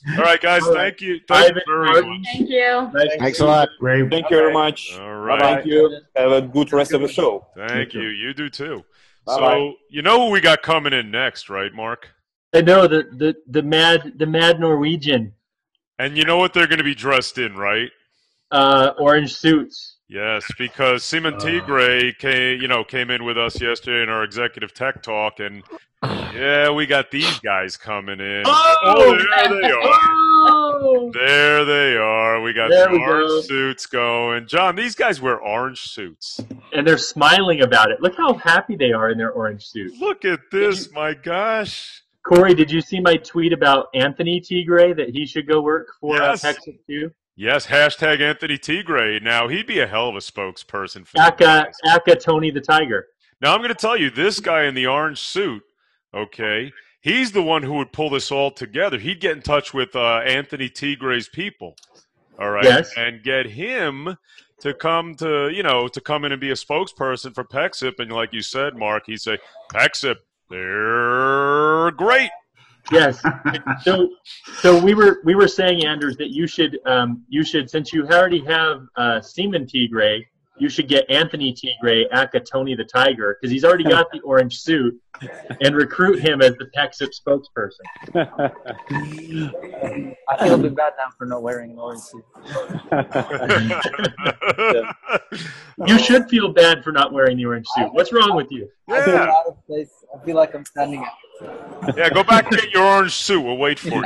All right, guys. Thank you. Thank you very much. Thank you. Thanks a lot. Great. Thank you very much. All right. Thank you. Have a good rest of the show. Thank you. You do too. Bye-bye. So you know who we got coming in next, right, Mark? I know the mad Norwegian. And you know what they're going to be dressed in, right? Orange suits. Yes, because Simon Tigre came in with us yesterday in our executive tech talk, and yeah, we got these guys coming in. Oh, there they are. Oh! There they are. We got the orange suits going. John, these guys wear orange suits. And they're smiling about it. Look how happy they are in their orange suits. Look at this, my gosh. Corey, did you see my tweet about Anthony Tigre that he should go work for Texas too? Yes, hashtag Anthony Tigre. Now, he'd be a hell of a spokesperson for Aka Tony the Tiger. Now, I'm going to tell you, this guy in the orange suit, okay, he's the one who would pull this all together. He'd get in touch with Anthony Tigre's people, all right, yes, and get him to come come in and be a spokesperson for PEXIP. And like you said, Mark, he'd say, PEXIP, they're great. Yes. So we were saying, Anders, that you should since you already have Seaman Tigre, you should get Anthony Tigre, aka Tony the Tiger, because he's already got the orange suit, and recruit him as the PEXIP spokesperson. I feel a bit bad now for not wearing an orange suit. You should feel bad for not wearing the orange suit. What's wrong with you? I feel out of place. I feel like I'm standing out. Yeah, go back and get your orange suit. We'll wait for you.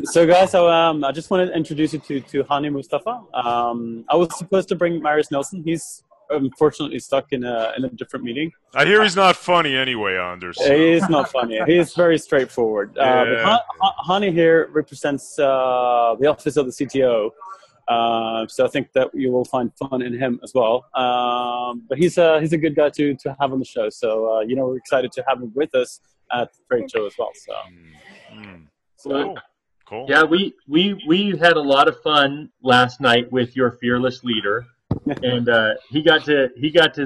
So, guys, I just wanted to introduce you to Hani Mustafa. I was supposed to bring Marius Nelson. He's unfortunately stuck in a different meeting. I hear he's not funny anyway, Anders. He's not funny. He's very straightforward. But Hani here represents the office of the CTO. So I think that you will find fun in him as well. But he's a good guy to have on the show. So we're excited to have him with us at the trade show as well. So cool. Yeah, we had a lot of fun last night with your fearless leader, and he got to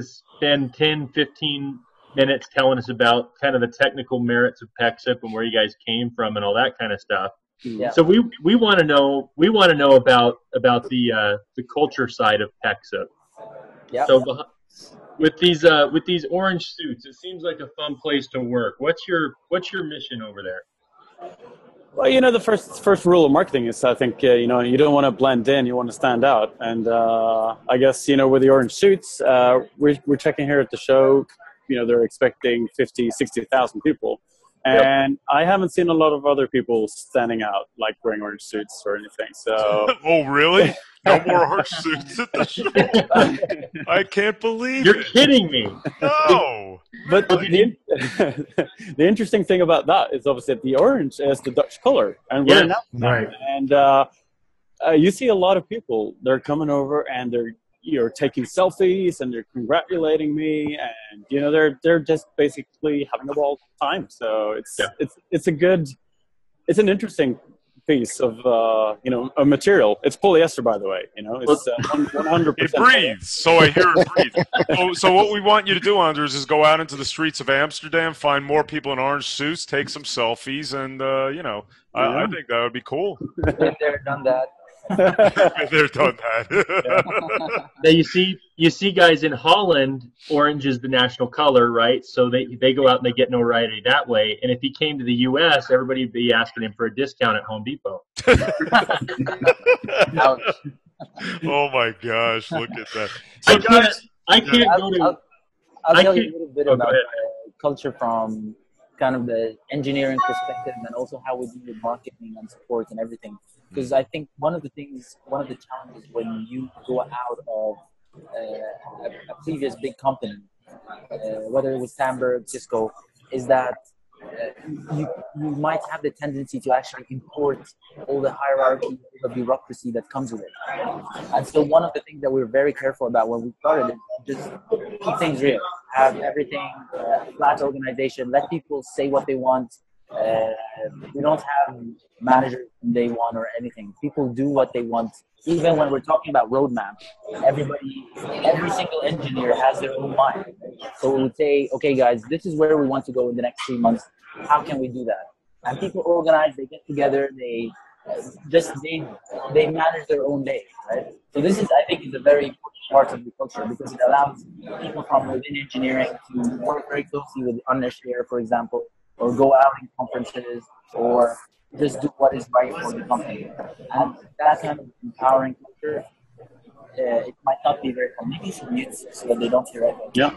spend 10-15 minutes telling us about kind of the technical merits of PEXIP and where you guys came from and all that kind of stuff. Yeah. So we want to know about the culture side of PEXIP. Yeah. So with these orange suits, it seems like a fun place to work. What's your mission over there? Well, the first rule of marketing is, I think, you don't want to blend in, you want to stand out. And I guess, with the orange suits, we're checking here at the show, they're expecting 50, 60,000 people. And I haven't seen a lot of other people standing out, like wearing orange suits or anything. So. Oh, really? No more orange suits at the show? I can't believe You're kidding me. No. But the interesting thing about that is obviously that the orange is the Dutch color. And we're now. Right. And you see a lot of people, they're coming over and you're taking selfies and they're congratulating me, and they're just basically having a ball time. So it's an interesting piece of a material. It's polyester, by the way. It's 100%. It breathes, so I hear it breathe. So what we want you to do, Anders, is go out into the streets of Amsterdam, find more people in orange suits, take some selfies, and I think that would be cool. Been there, done that. They're done that. Now you see guys in Holland, orange is the national color, right? So they go out and they get notoriety that way. And if he came to the U.S., everybody would be asking him for a discount at Home Depot. Oh my gosh! Look at that. I can't go to. I'll tell you a little bit about culture from kind of the engineering perspective, and also how we do with marketing and support and everything. Because I think one of the challenges when you go out of a previous big company, whether it was Sandberg, Cisco, is that you might have the tendency to actually import all the hierarchy, the bureaucracy that comes with it. And so one of the things that we were very careful about when we started is just keep things real, have everything flat organization, let people say what they want. We don't have managers from day one or anything. People do what they want. Even when we're talking about roadmap, every single engineer has their own mind. So we would say, okay, guys, this is where we want to go in the next 3 months. How can we do that? And people organize, they get together, they manage their own day, right? So this is, I think, is a very important part of the culture because it allows people from within engineering to work very closely with Undershare, for example, or go out in conferences, or just do what is right for the company. And that kind of empowering culture, it might not be very maybe some youths so that they don't hear it. Yeah.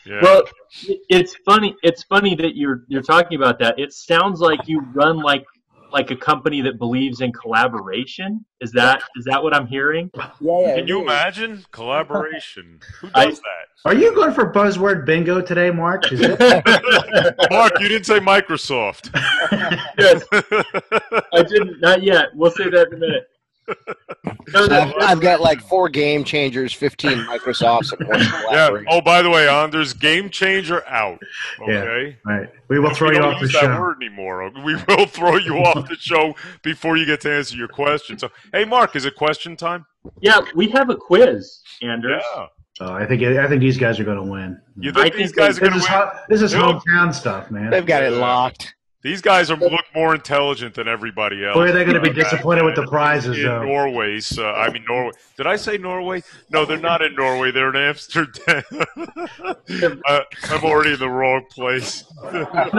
Yeah. Well, it's funny. It's funny that you're talking about that. It sounds like you run like a company that believes in collaboration. Is that what I'm hearing? Yeah. Can you imagine collaboration? Who does that? Are you going for buzzword bingo today, Mark? Is it? Mark, you didn't say Microsoft. Yes, I didn't. Not yet. We'll say that in a minute. No, I've got like 4 game changers, 15 Microsofts, and 1 Yeah. collaboration. Oh, by the way, Anders, game changer out. Okay. Yeah. Right. We will throw We you don't off the use that show. word anymore. We will throw you off the show before you get to answer your question. So, hey, Mark, is it question time? yeah, we have a quiz, Anders. Yeah. Oh, I think these guys are going to win. You think these guys are going to win? This is They look- hometown stuff, man. They've got it locked. These guys look more intelligent than everybody else. Boy, are they going to be disappointed with the prizes, in though. Norway. Norway. Did I say Norway? No, they're not in Norway. They're in Amsterdam. I'm already in the wrong place.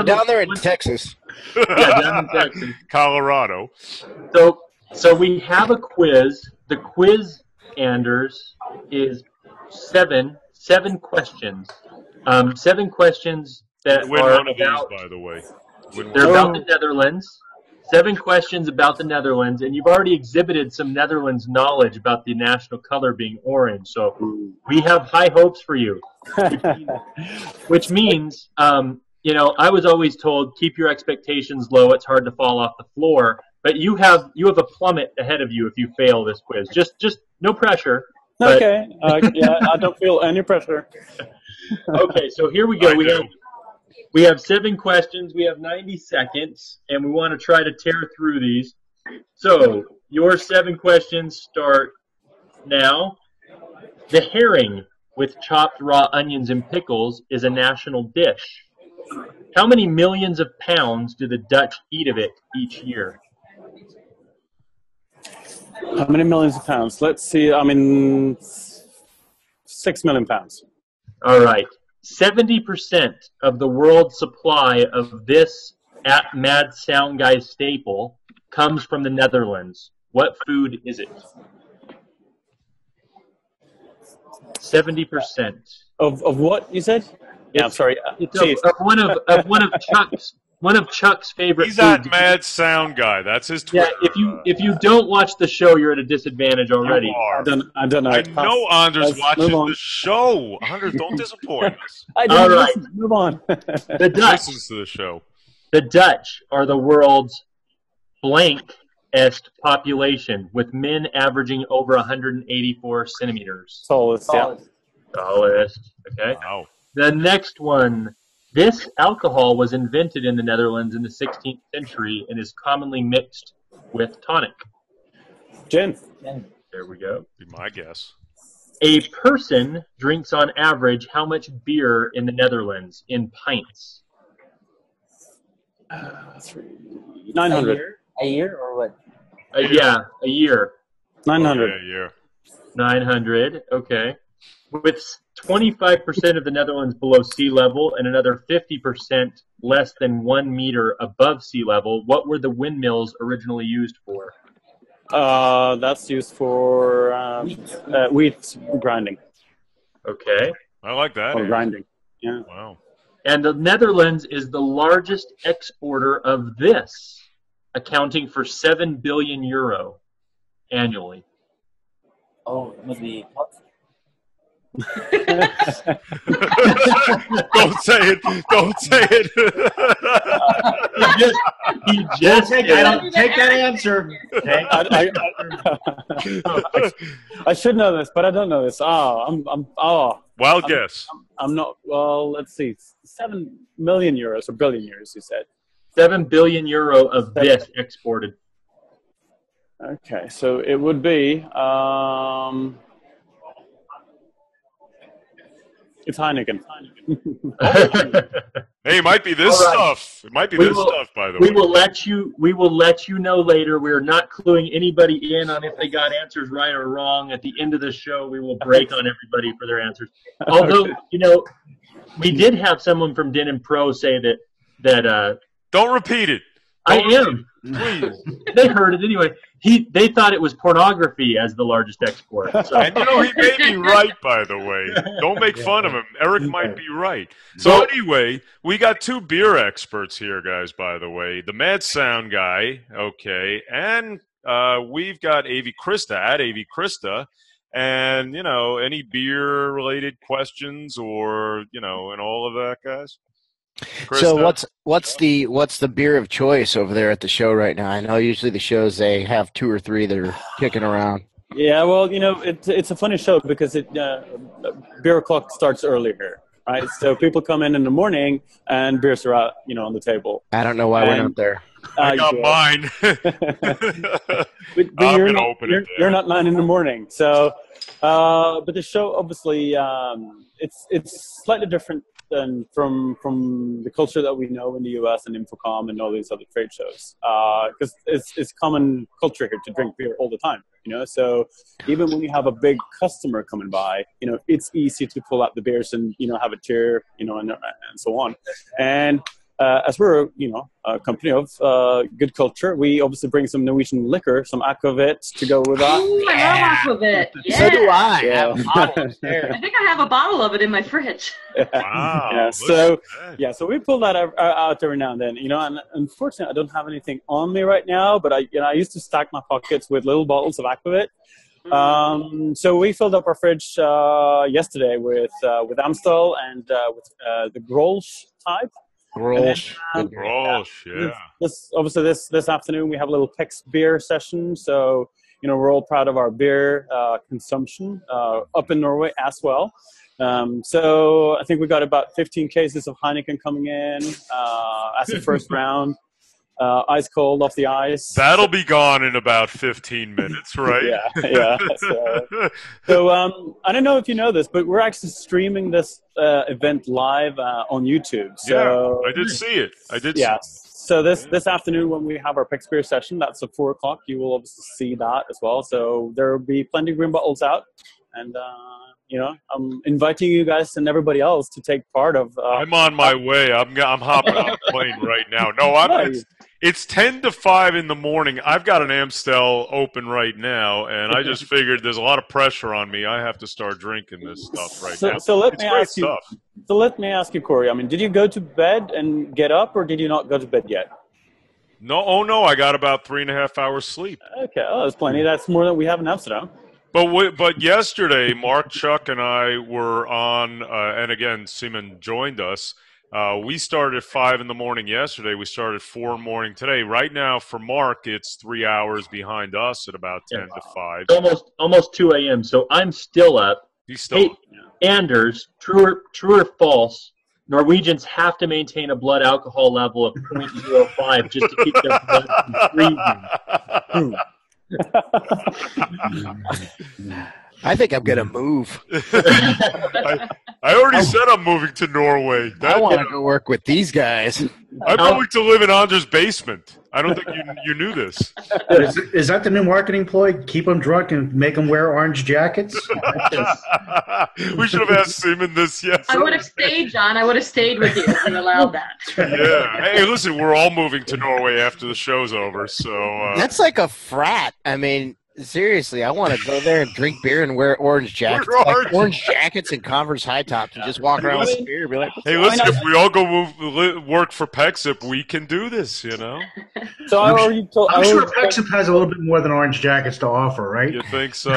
Down there in Texas. Yeah, down in Texas. Colorado. So we have a quiz. The quiz, Anders, is seven questions. 7 questions that Win are one of about. these, by the way. They're about the Netherlands. 7 questions about the Netherlands, and you've already exhibited some Netherlands knowledge about the national color being orange. So we have high hopes for you, which means, I was always told keep your expectations low. It's hard to fall off the floor, but you have a plummet ahead of you if you fail this quiz. Just no pressure. Okay. Yeah, I don't feel any pressure. Okay, so here we go. We have 7 questions. We have 90 seconds, and we want to try to tear through these. So your 7 questions start now. The herring with chopped raw onions and pickles is a national dish. How many millions of pounds do the Dutch eat of it each year? How many millions of pounds? Let's see. 6 million pounds. All right. 70% of the world's supply of this Mad Sound Guy staple comes from the Netherlands. What food is it? 70%. Of what you said? Yeah, I'm sorry. It's one of Chuck's favorite He's foods. that Mad Sound Guy. That's his Twitter. Yeah, if you don't watch the show, you're at a disadvantage already. You are. I don't know. I know Anders watches move on. the show. Anders, don't disappoint us. I didn't All right. listen. Move on. The Dutch. Listens to the show. The Dutch are the world's blankest population, with men averaging over 184 centimeters. Tallest, yeah. Tallest. Okay. Wow. The next one. This alcohol was invented in the Netherlands in the 16th century and is commonly mixed with tonic. Gin. There we go. Be my guess. A person drinks on average how much beer in the Netherlands in pints? 900. A year or what? Yeah, a year. 900. Yeah, a year. 900. Okay. With 25% of the Netherlands below sea level and another 50% less than 1 meter above sea level, what were the windmills originally used for? That's used for wheat grinding. Okay. I like that. Or grinding. Yeah. Wow. And the Netherlands is the largest exporter of this, accounting for 7 billion euro annually. Oh, it must be hot. Don't say it. Don't say it. He just take that answer. I should know this, but I don't know this. Wild guess. I'm not. Well, let's see. 7 million euros or billion euros, you said. 7 billion euro of this exported. Okay, so it would be. It's Heineken. Hey, it might be this stuff. It might be this stuff, by the way. We will let you know later. We're not cluing anybody in on if they got answers right or wrong. At the end of the show, we will break on everybody for their answers. Although, we did have someone from Den & Pro say that don't repeat it. I am. Please. They heard it anyway. They thought it was pornography as the largest export. So. And he may be right, by the way. Don't make fun of him. Eric might be right. So anyway, we got two beer experts here, guys, by the way. The Mad Sound guy, okay, and we've got AV Krista at AV Krista. And, any beer-related questions or, and all of that, guys? Krista? So what's the beer of choice over there at the show right now? I know usually the shows they have 2 or 3 that are kicking around. Yeah, well, it's a funny show because beer o'clock starts earlier, right? So people come in the morning and beers are out, on the table. I don't know why we're not there. I got mine. but you're not 9 in the morning. So, but the show obviously it's slightly different than from the culture that we know in the US and Infocom and all these other trade shows, because it's common culture here to drink beer all the time. So even when you have a big customer coming by, it's easy to pull out the beers and have a cheer, and so on. And as we're a company of good culture, we obviously bring some Norwegian liquor, some aquavit to go with that. Ooh, I love aquavit. Yeah. So do I. Yeah. I have a bottle there. I think I have a bottle of it in my fridge. Wow. So we pull that out every now and then, and unfortunately I don't have anything on me right now, but I used to stack my pockets with little bottles of aquavit. So we filled up our fridge yesterday with Amstel and with the Grolsch type. Grolsch. Yeah. This afternoon we have a little PEX beer session, so we're all proud of our beer consumption up in Norway as well. So I think we got about 15 cases of Heineken coming in as the first round. Ice cold off the ice. That'll be gone in about 15 minutes, right? Yeah. So I don't know if you know this, but we're actually streaming this event live on YouTube. So I did see it. So this afternoon when we have our PEX beer session, that's at 4 o'clock. You will obviously see that as well. So there will be plenty of green bottles out, and I'm inviting you guys and everybody else to take part of. I'm on my way. I'm hopping on a plane right now. No, it's 10 to 5 in the morning. I've got an Amstel open right now, and I just figured there's a lot of pressure on me. I have to start drinking this stuff now. So let me ask you, Corey. I mean, did you go to bed and get up, or did you not go to bed yet? No. I got about 3.5 hours sleep. Okay, that's plenty. That's more than we have in Amsterdam. But yesterday, Mark, Chuck, and I were on, and again, Simon joined us. We started at 5 in the morning yesterday. We started at 4 in the morning today. Right now, for Mark, it's 3 hours behind us at about 10 to 5. Almost 2 a.m. So I'm still up. He's still up. Anders, true or false? Norwegians have to maintain a blood alcohol level of 0.05 just to keep their blood from freezing. I think I'm gonna move. I already said I'm moving to Norway. I want to go work with these guys. I'm going to live in Anders' basement. I don't think you knew this. Is that the new marketing ploy? Keep them drunk and make them wear orange jackets? We should have asked Seaman this yesterday. I would have stayed, John. I would have stayed with you if we allowed that. Yeah. Hey, listen, we're all moving to Norway after the show's over, so that's like a frat. I mean, seriously, I want to go there and drink beer and wear orange jackets, orange jackets and Converse high tops, and just walk around with beer. And be like, hey, listen, if we all go work for PEXIP, we can do this, you know. So I'm sure PEXIP has a little bit more than orange jackets to offer, right? You think so?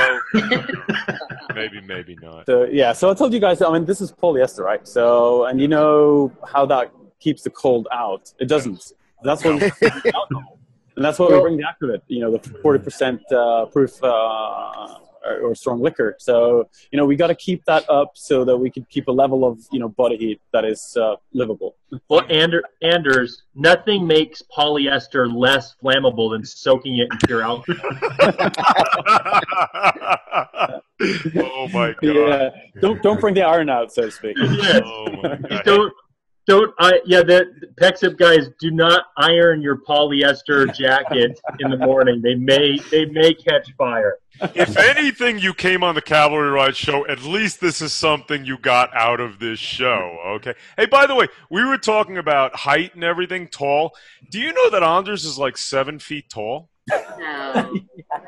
maybe not. So, yeah, so I told you guys, I mean, this is polyester, right? So, and you know how that keeps the cold out. It doesn't. That's what alcohol. And that's why we bring the activate, you know, the 40% proof or strong liquor. So, you know, we got to keep that up so that we can keep a level of, you know, body heat that is livable. Well, Anders, nothing makes polyester less flammable than soaking it in pure alcohol. Oh my god! Yeah, don't bring the iron out, so to speak. Yes. Oh my god! The PEXIP guys, do not iron your polyester jacket in the morning. They may catch fire. If anything, you came on the Cavalry Ride show, at least this is something you got out of this show, okay? Hey, by the way, we were talking about height and everything, tall. Do you know that Anders is like 7 feet tall? No.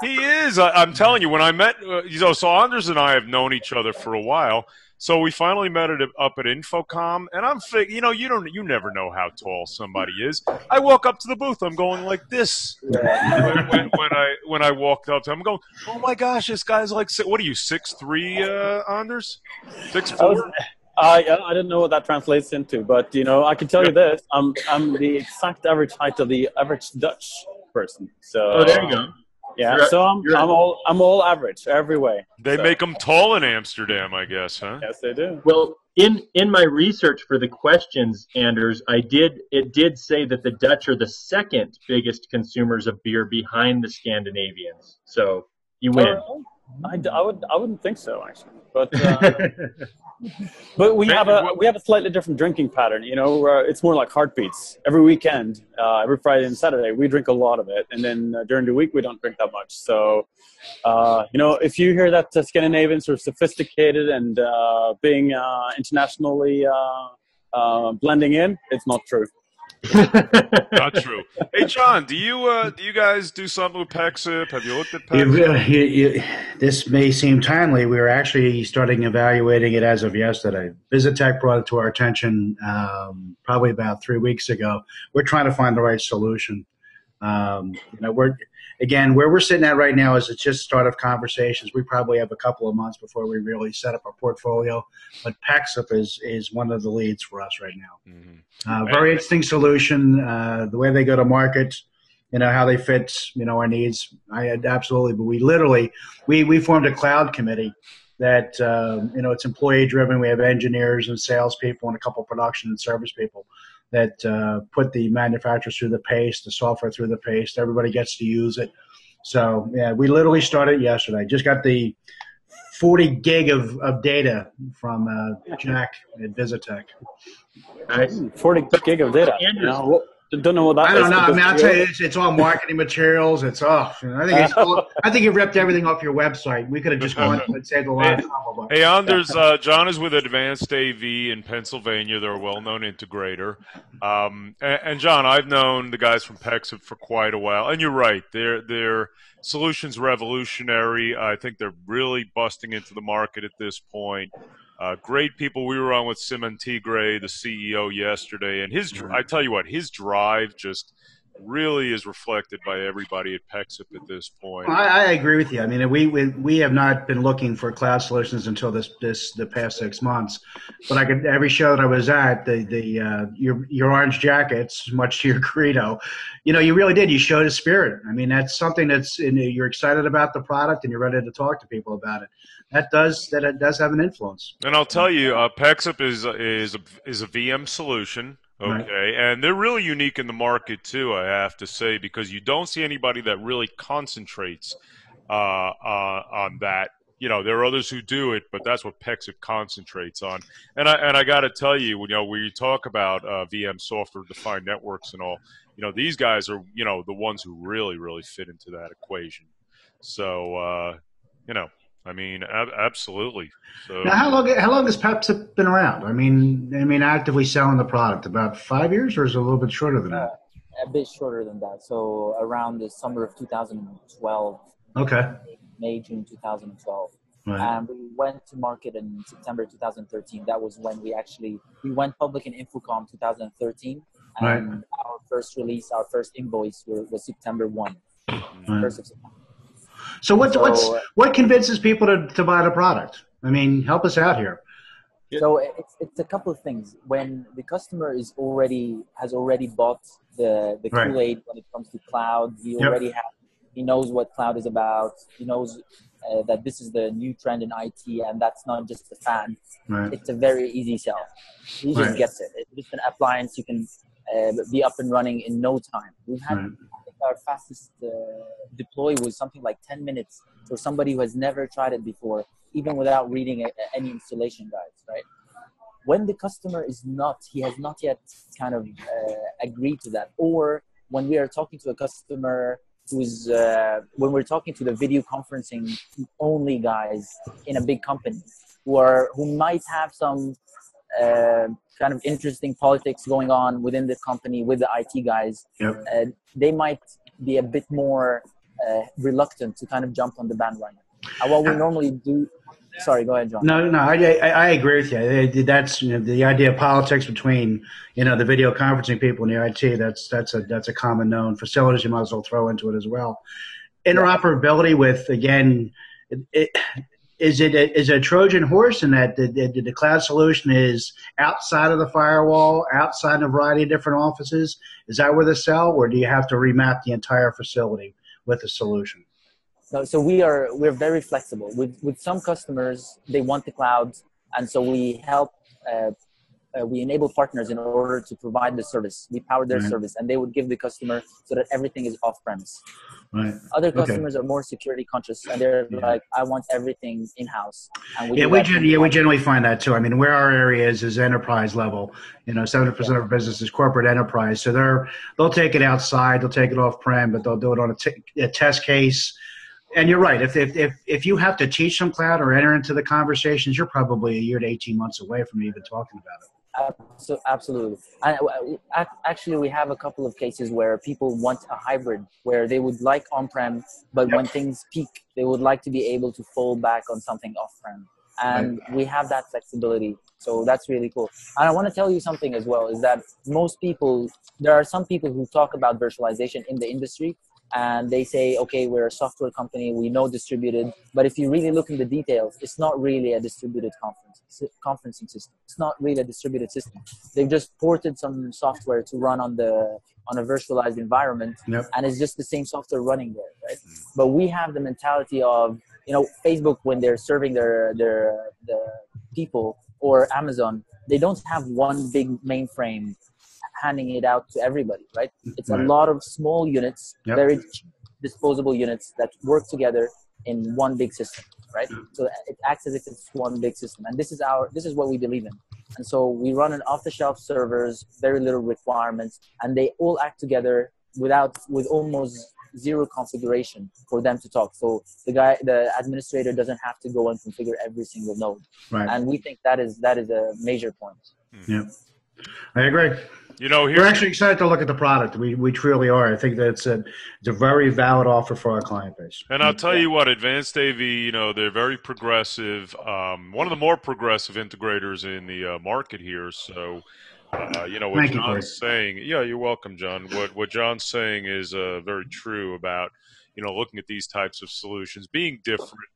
He is. I'm telling you, when I met, so Anders and I have known each other for a while. So we finally met up at Infocom, and I'm you never know how tall somebody is. I walk up to the booth, I'm going like this. When I walked up to him, I'm going, oh my gosh, this guy's like, what are you, 6'3", Anders? 6'4"? I didn't know what that translates into, but you know, I can tell you this: I'm the exact average height of the average Dutch person. So there you go. Yeah, so I'm all average every way. They make them tall in Amsterdam, I guess, huh? Yes, they do. Well, in my research for the questions, Anders, it did say that the Dutch are the second biggest consumers of beer behind the Scandinavians. So you win. I wouldn't think so, actually, but. But we have a slightly different drinking pattern. You know, it's more like heartbeats. Every weekend, every Friday and Saturday, we drink a lot of it, and then during the week we don't drink that much. So, you know, if you hear that Scandinavians are sophisticated and being internationally blending in, it's not true. Not true. Hey, John, do you guys do something with PEXIP? Have you looked at PEXIP? This may seem timely. We were actually starting evaluating it as of yesterday. Visitech brought it to our attention probably about 3 weeks ago. We're trying to find the right solution. Where we're sitting at right now is it's just start of conversations. We probably have a couple of months before we really set up our portfolio. But PEXIP is one of the leads for us right now. Mm-hmm. Very interesting solution. The way they go to market, you know, how they fit, you know, our needs. Absolutely. But we formed a cloud committee that, you know, it's employee driven. We have engineers and salespeople and a couple of production and service people that put the manufacturers through the pace, the software through the pace. Everybody gets to use it. So, yeah, we literally started yesterday. Just got the 40 gig of data from Jack at Visitech. Nice. 40 gig of data. Don't know what that is. I don't know. I mean, I'll tell you, it's all marketing materials. It's off. You know, I think you ripped everything off your website. We could have just gone and saved a lot of time. Hey, Anders, John is with Advanced AV in Pennsylvania. They're a well-known integrator. And John, I've known the guys from PEXIP for quite a while. And you're right. Their solution's revolutionary. I think they're really busting into the market at this point. Great people. We were on with Simon Tigray, the CEO, yesterday, and I tell you what, his drive just really is reflected by everybody at PEXIP at this point. Well, I agree with you. I mean, we have not been looking for cloud solutions until the past 6 months. But every show that I was at, your orange jackets, much to your credo, you know, you really did. You showed a spirit. I mean, that's something you're excited about the product and you're ready to talk to people about it. It does have an influence. And I'll tell you, PEXIP is a VM solution. Okay, right. And they're really unique in the market too, I have to say, because you don't see anybody that really concentrates on that. You know, there are others who do it, but that's what PEXIP concentrates on. And I got to tell you, you know, when you talk about VM software-defined networks and all, these guys are, the ones who really, really fit into that equation. So, I mean, absolutely. So Now, how long has Pepsi been around? I mean, actively selling the product about 5 years, or is it a little bit shorter than that? A bit shorter than that. So around the summer of 2012. Okay. May, June 2012. Right. And we went to market in September 2013. That was when we went public in Infocom 2013. And Right. our first release, our first invoice was September 1. Right. 1st of September. So what convinces people to buy the product? I mean, help us out here. So it's a couple of things. When the customer has already bought the Right. Kool-Aid when it comes to cloud, he knows what cloud is about. He knows that this is the new trend in IT, and that's not just a fad. Right. It's a very easy sell. He just Right. gets it. It's just an appliance you can be up and running in no time. We've had Right. I think our fastest deploy was something like 10 minutes for somebody who has never tried it before, even without reading any installation guides, right? When the customer has not yet kind of agreed to that, or when we are talking to a customer when we're talking to the video conferencing only guys in a big company who might have some kind of interesting politics going on within the company with the IT guys, Yep. they might be a bit more reluctant to kind of jump on the bandwagon. And what we normally do. Sorry, go ahead, John. No, I agree with you. That's the idea of politics between the video conferencing people and the IT. That's a common known. Facilities you might as well throw into it as well. Interoperability with, again, is it a Trojan horse in that the cloud solution is outside of the firewall, outside of a variety of different offices? Is that where the sell, or do you have to remap the entire facility with the solution? So we're very flexible. With some customers, they want the cloud, and so we help. We enable partners in order to provide the service. We power their Right. service, and they would give the customer so that everything is off premise. Right. Other Okay. customers are more security conscious, and they're like, "I want everything in house." And We generally find that too. I mean, where our area is enterprise level. 70% of our business is corporate enterprise, so they'll take it outside, they'll take it off prem, but they'll do it on a test case. And you're right. If you have to teach them cloud or enter into the conversations, you're probably a year to 18 months away from even talking about it. Absolutely. Actually, we have a couple of cases where people want a hybrid, where they would like on-prem, but when things peak, they would like to be able to fall back on something off-prem. And we have that flexibility. So that's really cool. And I want to tell you something as well, is that there are some people who talk about virtualization in the industry, and they say, okay, we're a software company, we know distributed, but if you really look in the details, it's not really a distributed conferencing system. It's not really a distributed system. They've just ported some software to run on a virtualized environment, and it's just the same software running there, right? But we have the mentality of, Facebook, when they're serving the people, or Amazon, they don't have one big mainframe handing it out to everybody, right? It's a lot of small units, very disposable units that work together in one big system, right? So it acts as if it's one big system, and this is what we believe in. And so we run an off-the-shelf servers, very little requirements, and they all act together with almost zero configuration for them to talk. So the administrator doesn't have to go and configure every single node, right? And we think that is a major point. Yeah, I agree. We're actually excited to look at the product. We truly are. I think that it's a very valid offer for our client base. And I'll tell you what, Advanced AV, they're very progressive. One of the more progressive integrators in the market here. So, what John's saying. Yeah, you're welcome, John. What John's saying is very true about looking at these types of solutions, being different,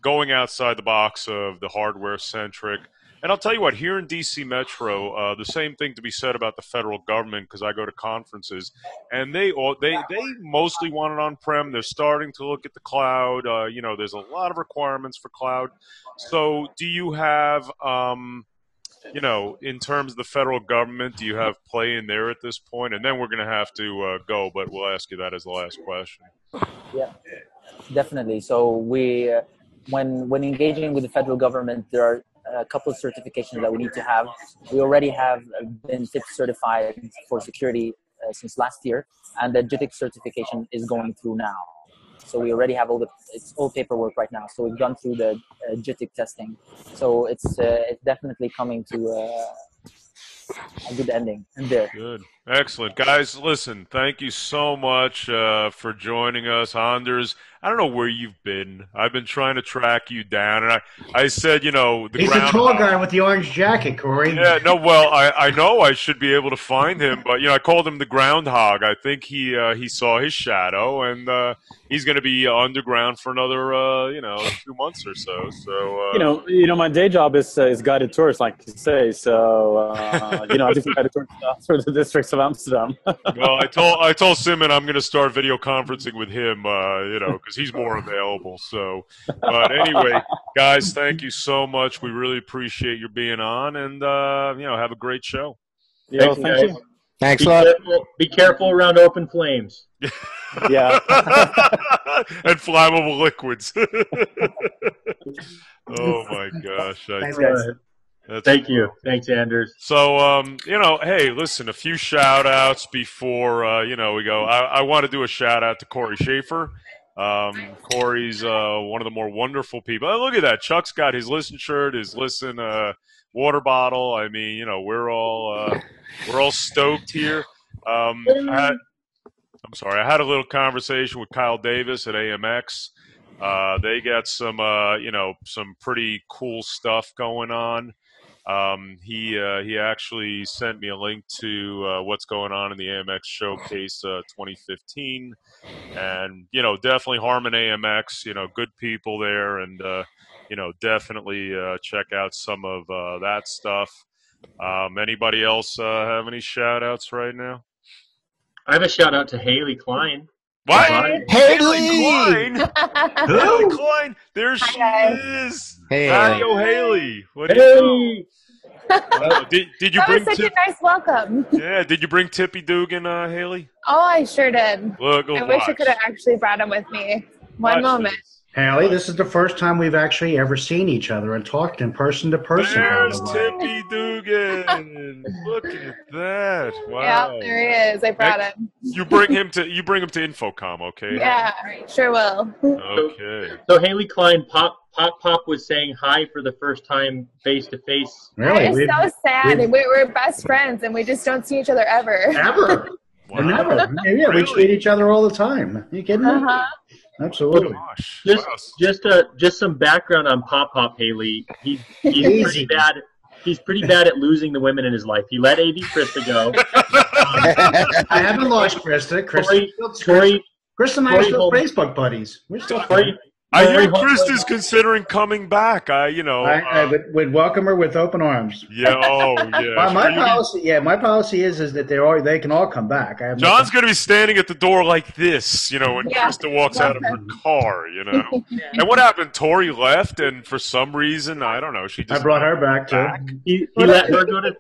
going outside the box of the hardware centric. And I'll tell you what, here in DC Metro, the same thing to be said about the federal government, because I go to conferences, and they mostly want it on-prem. They're starting to look at the cloud. There's a lot of requirements for cloud. So do you have, in terms of the federal government, do you have play in there at this point? And then we're going to have to go, but we'll ask you that as the last question. Yeah, definitely. So we, when engaging with the federal government, there are a couple of certifications that we need to have. We already have been FIPS certified for security since last year, and the JITC certification is going through now. So we already have it's all paperwork right now. So we've gone through the JITC testing. So it's definitely coming to a good ending. And there. Good. Excellent. Guys, listen, thank you so much for joining us. Anders, I don't know where you've been. I've been trying to track you down, and I said, you know, he's the tall guy with the orange jacket, Corey. Yeah, no, well, I know I should be able to find him, but, you know, I called him the groundhog. I think he saw his shadow, and he's going to be underground for another, 2 months or so. So, you know, my day job is guided tours, like you say. So, I do guided tours for the districts of Amsterdam. Well, I told Simon I'm going to start video conferencing with him, because he's more available. So, but anyway, guys, thank you so much. We really appreciate you being on, and have a great show. Yeah, thank you. Thanks a lot. Be careful around open flames. Yeah. And flammable liquids. Oh my gosh. Thanks, guys. Thank you. Thanks, Anders. So, hey, listen, a few shout outs before, we go. I want to do a shout out to Corey Schaefer. Corey's one of the more wonderful people. Oh, look at that. Chuck's got his Listen shirt, his Listen water bottle. I mean, we're all stoked here. I had a little conversation with Kyle Davis at AMX. They got some pretty cool stuff going on. He actually sent me a link to what's going on in the AMX Showcase 2015, and definitely Harman AMX. Good people there, and definitely check out some of that stuff. Anybody else have any shout outs right now? I have a shout out to Haley Klein. What? Haley Klein? Haley Klein? There she is. Hey, Yo, Haley. What do you did you That bring was such a nice welcome. Yeah, did you bring Tippy Dugan, Haley? Oh, I sure did. Look, I wish I could have actually brought him with me. One moment. Haley, this is the first time we've actually ever seen each other and talked in person to person. There's Tippy Dugan. Look at that. Wow. Yeah, there he is. I brought him. You bring him to Infocom, okay? Yeah, sure will. Okay. So Haley Klein, Pop was saying hi for the first time face to face. Really? It's so sad. We're best friends and we just don't see each other ever. Ever. Wow. Never. Yeah, really? We tweet each other all the time. Are you kidding me? Uh-huh. Absolutely. Just some background on Pop, Haley. He's pretty bad. He's pretty bad at losing the women in his life. He let AV Krista go. I haven't lost Krista. Krista and I are still Facebook buddies. We're still friends. I hear Krista's considering coming back. I would welcome her with open arms. Yeah. Oh, yeah. My policy is that they can all come back. John's going to be standing at the door like this, when Krista walks out of her car, And what happened? Tori left, and for some reason, I don't know. I brought her back too. He let her go to.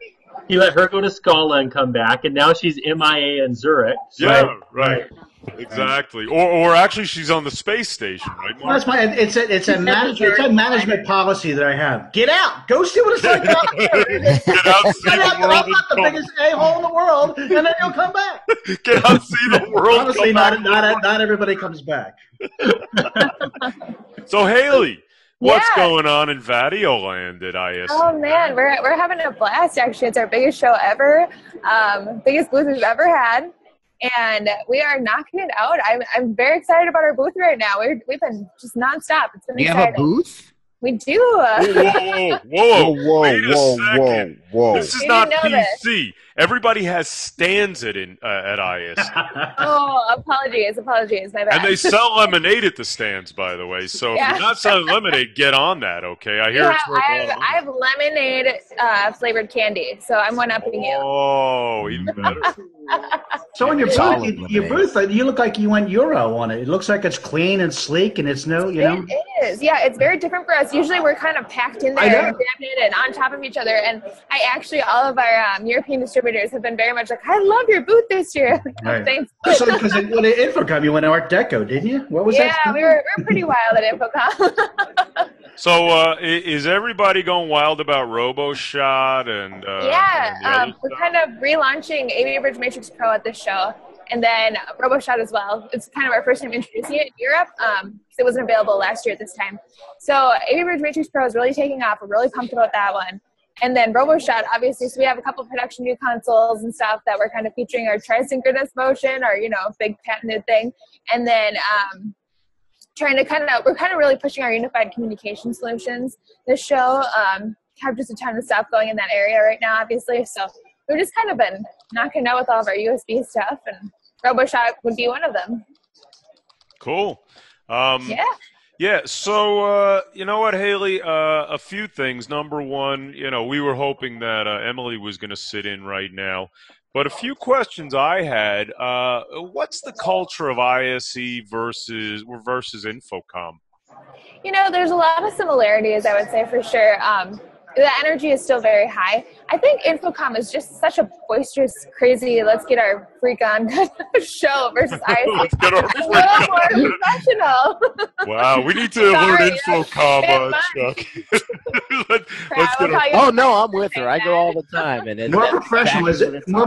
He let her go to Scala and come back, and now she's MIA in Zurich. So. Yeah, right. Exactly. Or actually, she's on the space station, right? Well, it's a management policy that I have. Get out. Go see what it's like out there. Get out, see the world. I'm not the biggest a-hole in the world, and then you'll come back. Get out, see the world. Honestly, not everybody comes back. So, Haley, what's going on in Vadio-land at ISE? Oh, man, we're having a blast, actually. It's our biggest show ever, biggest booth we've ever had. And we are knocking it out. I'm very excited about our booth right now. We've been just nonstop. It's been exciting. You have a booth? We do. Whoa. This is not PC. Everybody has stands at ISE. Oh, apologies. My bad. And they sell lemonade at the stands, by the way. So if you're not selling lemonade, get on that, okay? I hear it's worth a lot of money. I have lemonade flavored candy, so I'm one-upping you. Oh, even better. So in your booth, you look like you went Euro on it. It looks like it's clean and sleek, and it's It is. Yeah, it's very different for us. Usually we're kind of packed in there and on top of each other. And all of our European distributors have been very much like, I love your booth this year. Right. Thanks. So because when at Infocom, you went Art Deco, didn't you? What was that? Yeah, we were pretty wild at Infocom. So is everybody going wild about RoboShot and we're kind of relaunching cAValry Matrix Pro at this show, and then RoboShot as well. It's kind of our first time introducing it in Europe because it wasn't available last year at this time. So cAValry Matrix Pro is really taking off. We're really pumped about that one. And then RoboShot, obviously, so we have a couple of production new consoles and stuff that we're kind of featuring our tri-synchronous motion, our, big patented thing. And then we're kind of really pushing our unified communication solutions this show. Have just a ton of stuff going in that area right now, obviously. So we've just kind of been knocking out with all of our USB stuff, and RoboShot would be one of them. Cool. Yeah, so, you know what, Haley, a few things. Number one, we were hoping that Emily was going to sit in right now. But a few questions I had. What's the culture of ISE versus Infocom? There's a lot of similarities, I would say, for sure. The energy is still very high. I think Infocom is just such a boisterous, crazy, let's get our freak on show versus ISE. Let's get our freak on. More professional. Wow, we need to learn Infocom, Chuck. let's get our... Oh, no, I'm with her. I go all the time. And more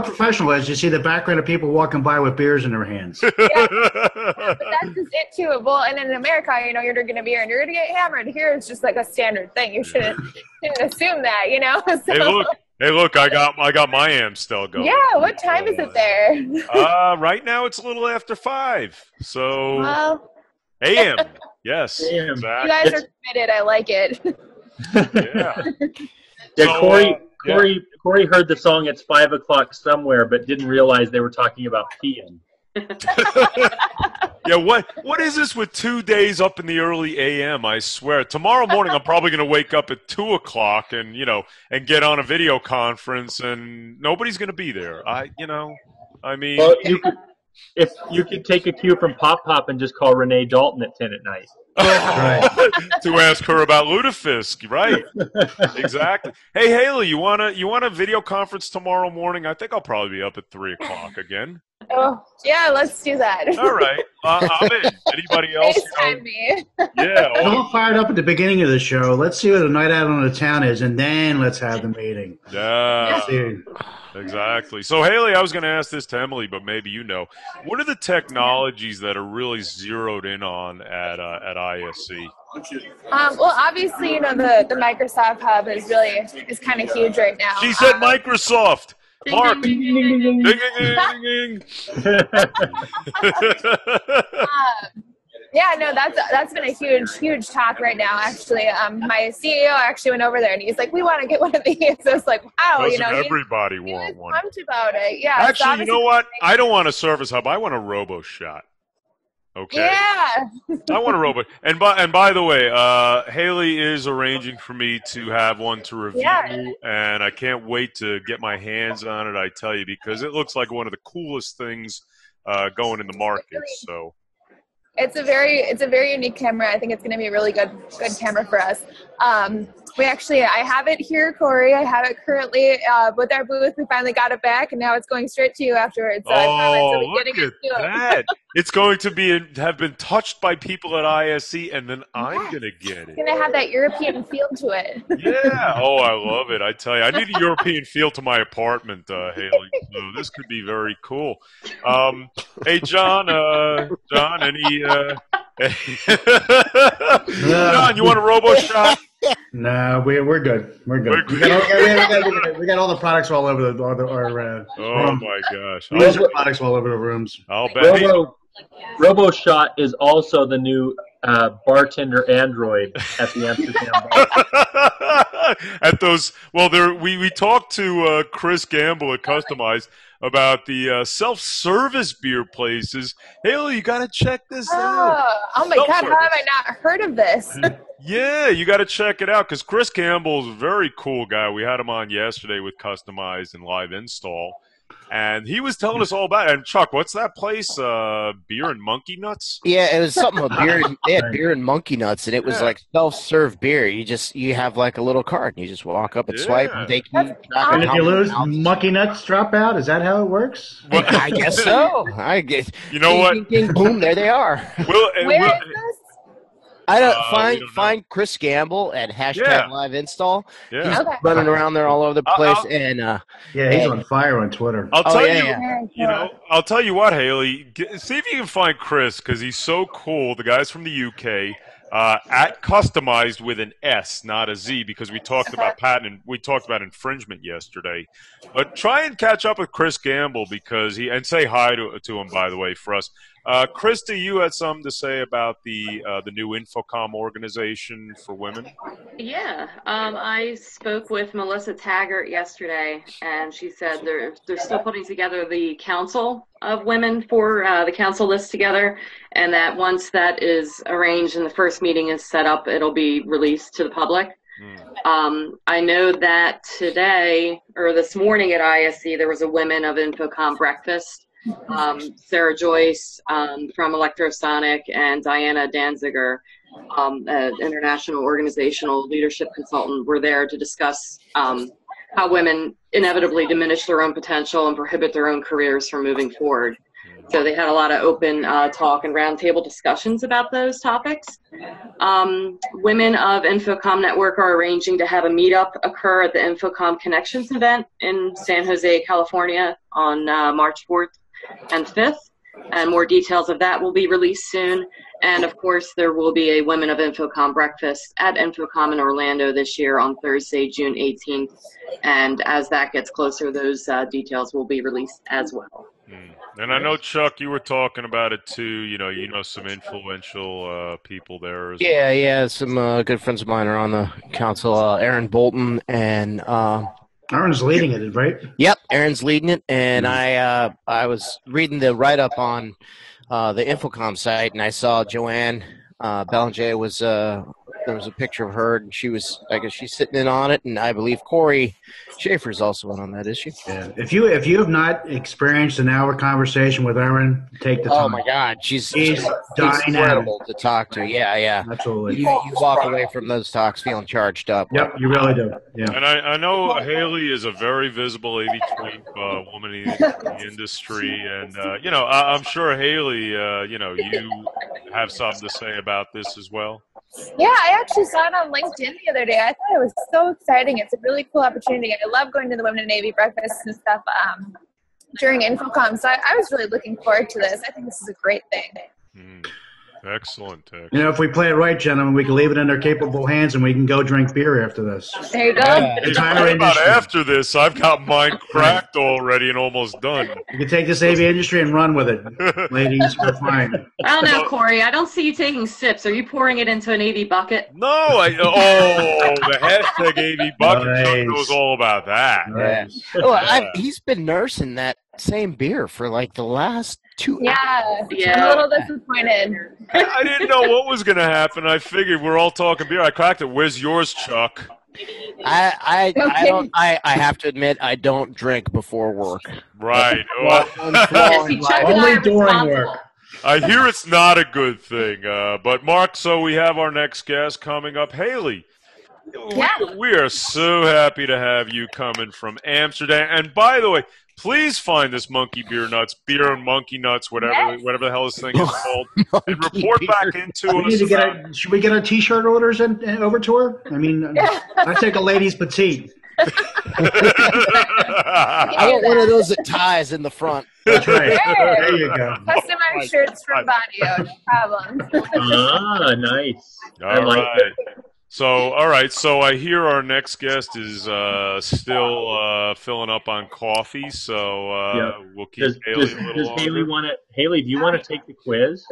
professional as you see the background of people walking by with beers in their hands. But that's just it, too. Well, and in America, you're drinking a beer and you're going to get hammered. Here, it's just like a standard thing. You shouldn't assume that, So. Hey, look! I got my Amstel going. Yeah, what time is it there? Right now it's a little after 5. So AM. Yes. AM. Exactly. You guys are committed. I like it. Yeah. So, Corey heard the song "It's 5 o'clock" somewhere, but didn't realize they were talking about peeing. Yeah, what is this with 2 days up in the early AM? I swear. Tomorrow morning, I'm probably going to wake up at 2 o'clock and and get on a video conference, and nobody's going to be there. mean, well, if you could take a cue from Pop Pop and just call Renee Dalton at 10 at night. To ask her about Lutefisk, right? Exactly. Hey, Haley, you want a video conference tomorrow morning? I think I'll probably be up at 3 o'clock again. Oh, yeah, let's do that. All right. I'm in. Anybody else? FaceTime me. Yeah. I'm all fired up at the beginning of the show. Let's see what the night out on the town is, and then let's have the meeting. Yeah. Exactly. So, Haley, I was going to ask this to Emily, but maybe what are the technologies that are really zeroed in on at ISE? Well, obviously, the Microsoft Hub is kind of huge right now. She said Microsoft. Mark. Ding, ding, ding, ding, ding. Yeah, no, that's been a huge talk right now. Actually, my CEO actually went over there and he's like, "We want to get one of these." So it's like, wow, everybody want one? Pumped about it. Yeah. Actually, you know what? I don't want a Service Hub. I want a RoboShot. Okay. Yeah. I want a robot. And by the way, Haley is arranging for me to have one to review, and I can't wait to get my hands on it. I tell you, because it looks like one of the coolest things going in the market. So. It's a very unique camera. I think it's going to be a really good camera for us. I have it here, Corey. I have it currently with our booth. We finally got it back, and now it's going straight to you afterwards. So look at that! It's going to have been touched by people at ISE, and then I'm going to get it. It's going to have that European feel to it. Yeah. Oh, I love it. I tell you, I need a European feel to my apartment, Haley. So this could be very cool. Hey, John, any... John, you want a RoboShot? No, we're good. We're good. We got all the products all over our oh my gosh! Products all over the rooms. I'll bet. RoboShot is also the new bartender android at the Amsterdam bar. At those, we talked to Chris Gamble at Customized about the self-service beer places. Haley, you got to check this out. Oh my God, how have I not heard of this? Yeah, you got to check it out because Chris Campbell is a very cool guy. We had him on yesterday with Customized and Live Install. And he was telling us all about it. And Chuck, what's that place? Beer and Monkey Nuts? Yeah, it was something with beer. They had beer and Monkey Nuts, and it was like self-serve beer. You have like a little card, and you just walk up and swipe, and they keep track of and if you lose, Monkey Nuts drop out. Is that how it works? Well, I guess so. I guess. You know what? Ding, ding, boom! There they are. Where is this? I don't we don't know. find Chris Gamble at hashtag Yeah. live install. Yeah. He's Okay. running around there all over the place, and Yeah, he's on fire on Twitter. I'll Oh, tell yeah, you, yeah. you know, I'll tell you what, Haley. See if you can find Chris because he's so cool. The guy's from the UK. At customized with an S, not a Z, because we talked about patent. We talked about infringement yesterday. But try and catch up with Chris Gamble because and say hi to him, by the way, for us. Krista, you had something to say about the new Infocom organization for women. Yeah, I spoke with Melissa Taggart yesterday, and she said they're still putting together the council of women for the council list together, and that once that is arranged and the first meeting is set up, it'll be released to the public. I know that today or this morning at ISE there was a Women of Infocom breakfast. Sarah Joyce from Electrosonic and Diana Danziger, an international organizational leadership consultant, were there to discuss how women inevitably diminish their own potential and prohibit their own careers from moving forward. So they had a lot of open talk and roundtable discussions about those topics. Women of Infocom Network are arranging to have a meetup occur at the Infocom Connections event in San Jose, California on March 4th and 5th. And more details of that will be released soon. And of course, there will be a Women of Infocom breakfast at Infocom in Orlando this year on Thursday, June 18th. And as that gets closer, those details will be released as well. And I know, Chuck, you were talking about it too. You know some influential people there. Yeah. Some good friends of mine are on the council. Aaron Bolton and Aaron's leading it, right? Yep, Aaron's leading it. And I was reading the write up on the Infocom site, and I saw Joanne Belanger was there was a picture of her, and I guess she's sitting in on it, and I believe Corey Schaefer's also in on that, is she? Yeah. If you have not experienced an hour conversation with Erin, take the time. Oh my God, she's incredible to talk to. Yeah. Absolutely. You walk away from those talks feeling charged up. Yep, you really do. Yeah. And I know Haley is a very visible AV woman in the industry, and I'm sure Haley, you have something to say about this as well. Yeah, I actually saw it on LinkedIn the other day. I thought it was so exciting. It's a really cool opportunity. I love going to the Women in Navy breakfasts and stuff during Infocom. So I was really looking forward to this. I think this is a great thing. Excellent. If we play it right, gentlemen, we can leave it in their capable hands, and we can go drink beer after this. There you go. What about after this? I've got mine cracked already and almost done. You can take this AV industry and run with it, ladies. We're fine. I don't know, Corey. I don't see you taking sips. Are you pouring it into an AV bucket? No. The hashtag AV bucket. Nice. Chuck knows all about that. Nice. Well, he's been nursing that same beer for like the last 2 hours. Yeah. I'm a little disappointed. I didn't know what was going to happen. I figured we're all talking beer. I cracked it. Where's yours, Chuck? I have to admit I don't drink before work. Right. Only during work. I hear it's not a good thing. But Mark, so we have our next guest coming up, Haley. We are so happy to have you coming from Amsterdam. And by the way, please find this Monkey Beer and Monkey Nuts, whatever the hell this thing is called, and report back into us. Should we get our T-shirt orders over to her? I mean, I take a lady's petite. I want one of those that ties in the front. That's right. There you go. Customized shirts from Bodio, no problem. Nice. All right. So I hear our next guest is still filling up on coffee. So we'll keep Haley a little does longer. Haley, do you want to take the quiz?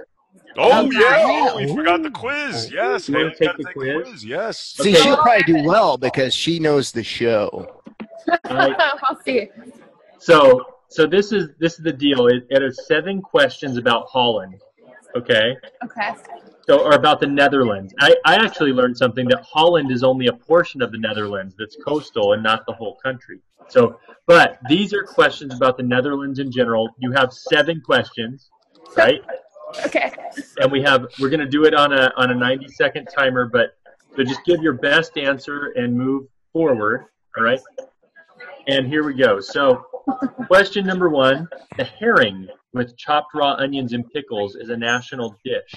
Oh, yeah. We forgot the quiz. Yes. You want Haley's to got take to the take quiz? Yes. See, she'll probably do well because she knows the show. We'll see. So this is the deal. It is 7 questions about Holland. Okay. Or about the Netherlands. I actually learned something that Holland is only a portion of the Netherlands that's coastal and not the whole country. But these are questions about the Netherlands in general. You have 7 questions, right? Okay. And we're going to do it on a 90-second timer, so just give your best answer and move forward, all right? And here we go. So question number 1, the herring with chopped raw onions and pickles is a national dish.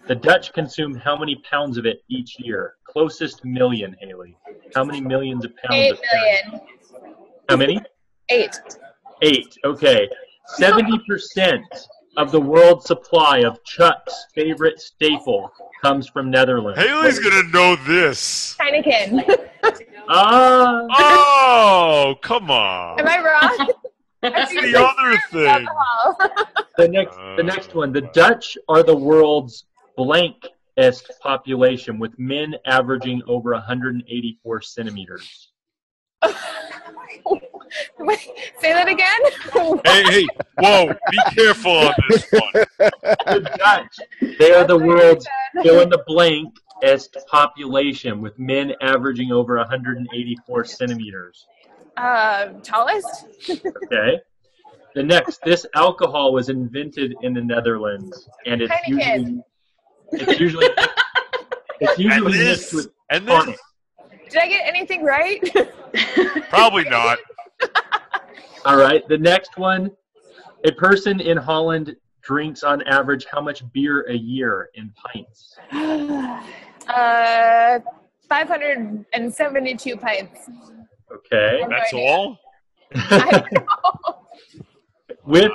The Dutch consume how many pounds of it each year? Closest million, Haley. How many millions of pounds? 8 of carrot? million. How many? 8. 8. Okay. 70% of the world's supply of Chuck's favorite staple comes from Netherlands. Haley's gonna know this. Heineken. Oh, come on. Am I wrong? That's the other thing. The next one. The Dutch are the world's blankest population, with men averaging over 184 centimeters. Wait, say that again? Hey, whoa, be careful on this one. The Dutch, they are the world's fill in the blankest population, with men averaging over 184 centimeters. Tallest? Okay. The next, this alcohol was invented in the Netherlands, and it's Heineken. usually mixed with tonic. Did I get anything right? Probably not. All right. The next one, a person in Holland drinks on average how much beer a year in pints? 572 pints. Okay. That's all? I don't know. With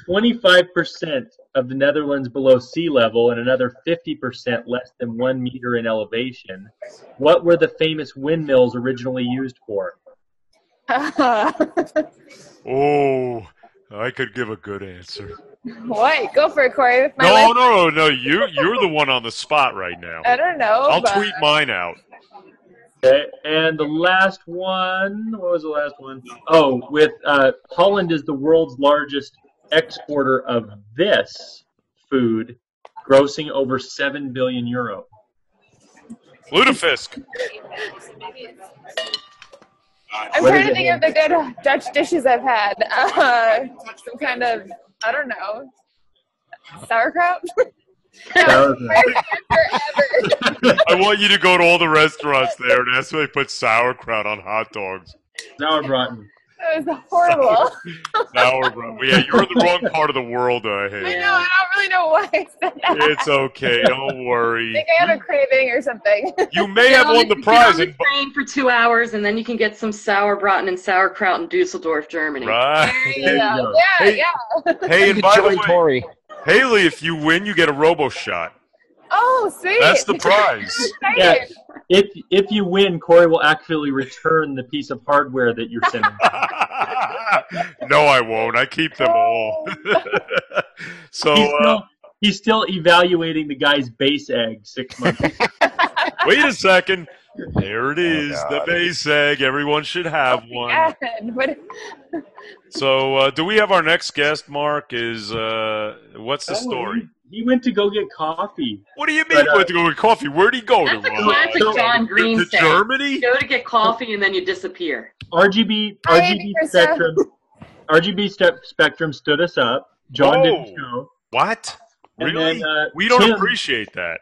25% of the Netherlands below sea level and another 50% less than 1 meter in elevation, what were the famous windmills originally used for? Oh, I could give a good answer. What? Go for it, Corey. No. You're the one on the spot right now. I don't know. I'll tweet mine out. Okay, and the last one, what was the last one? Oh, with Holland is the world's largest exporter of this food, grossing over 7 billion euro. Lutefisk. I'm trying to think of the good Dutch dishes I've had. Some kind of, I don't know, sauerkraut? Sauerkraut. I want you to go to all the restaurants there and ask if they put sauerkraut on hot dogs. Sauerbraten. That was horrible. Sauerkraut. Yeah, you're in the wrong part of the world, Haley. I know, I don't really know why I said that. It's okay, don't worry. I think I had a craving or something. You may have won the prize. Get on the train for 2 hours, and then you can get some sauerbraten and sauerkraut in Dusseldorf, Germany. Right. There you go. Yeah. Hey, and by the way, Tori. Haley, if you win, you get a robo shot. Oh, sweet. That's the prize. Yeah. If you win, Corey will actually return the piece of hardware that you're sending. No, I won't. I keep them all. So he's still evaluating the guy's base egg 6 months ago. Wait a second. There it is, the base egg. Everyone should have one. So, do we have our next guest, Mark? What's the story? He went to go get coffee. What do you mean he went to go get coffee? Where'd he go? That's a classic John Green to thing. Germany? You go to get coffee and then you disappear. RGB Spectrum stood us up. John didn't show. What? And Really? then, We don't appreciate that.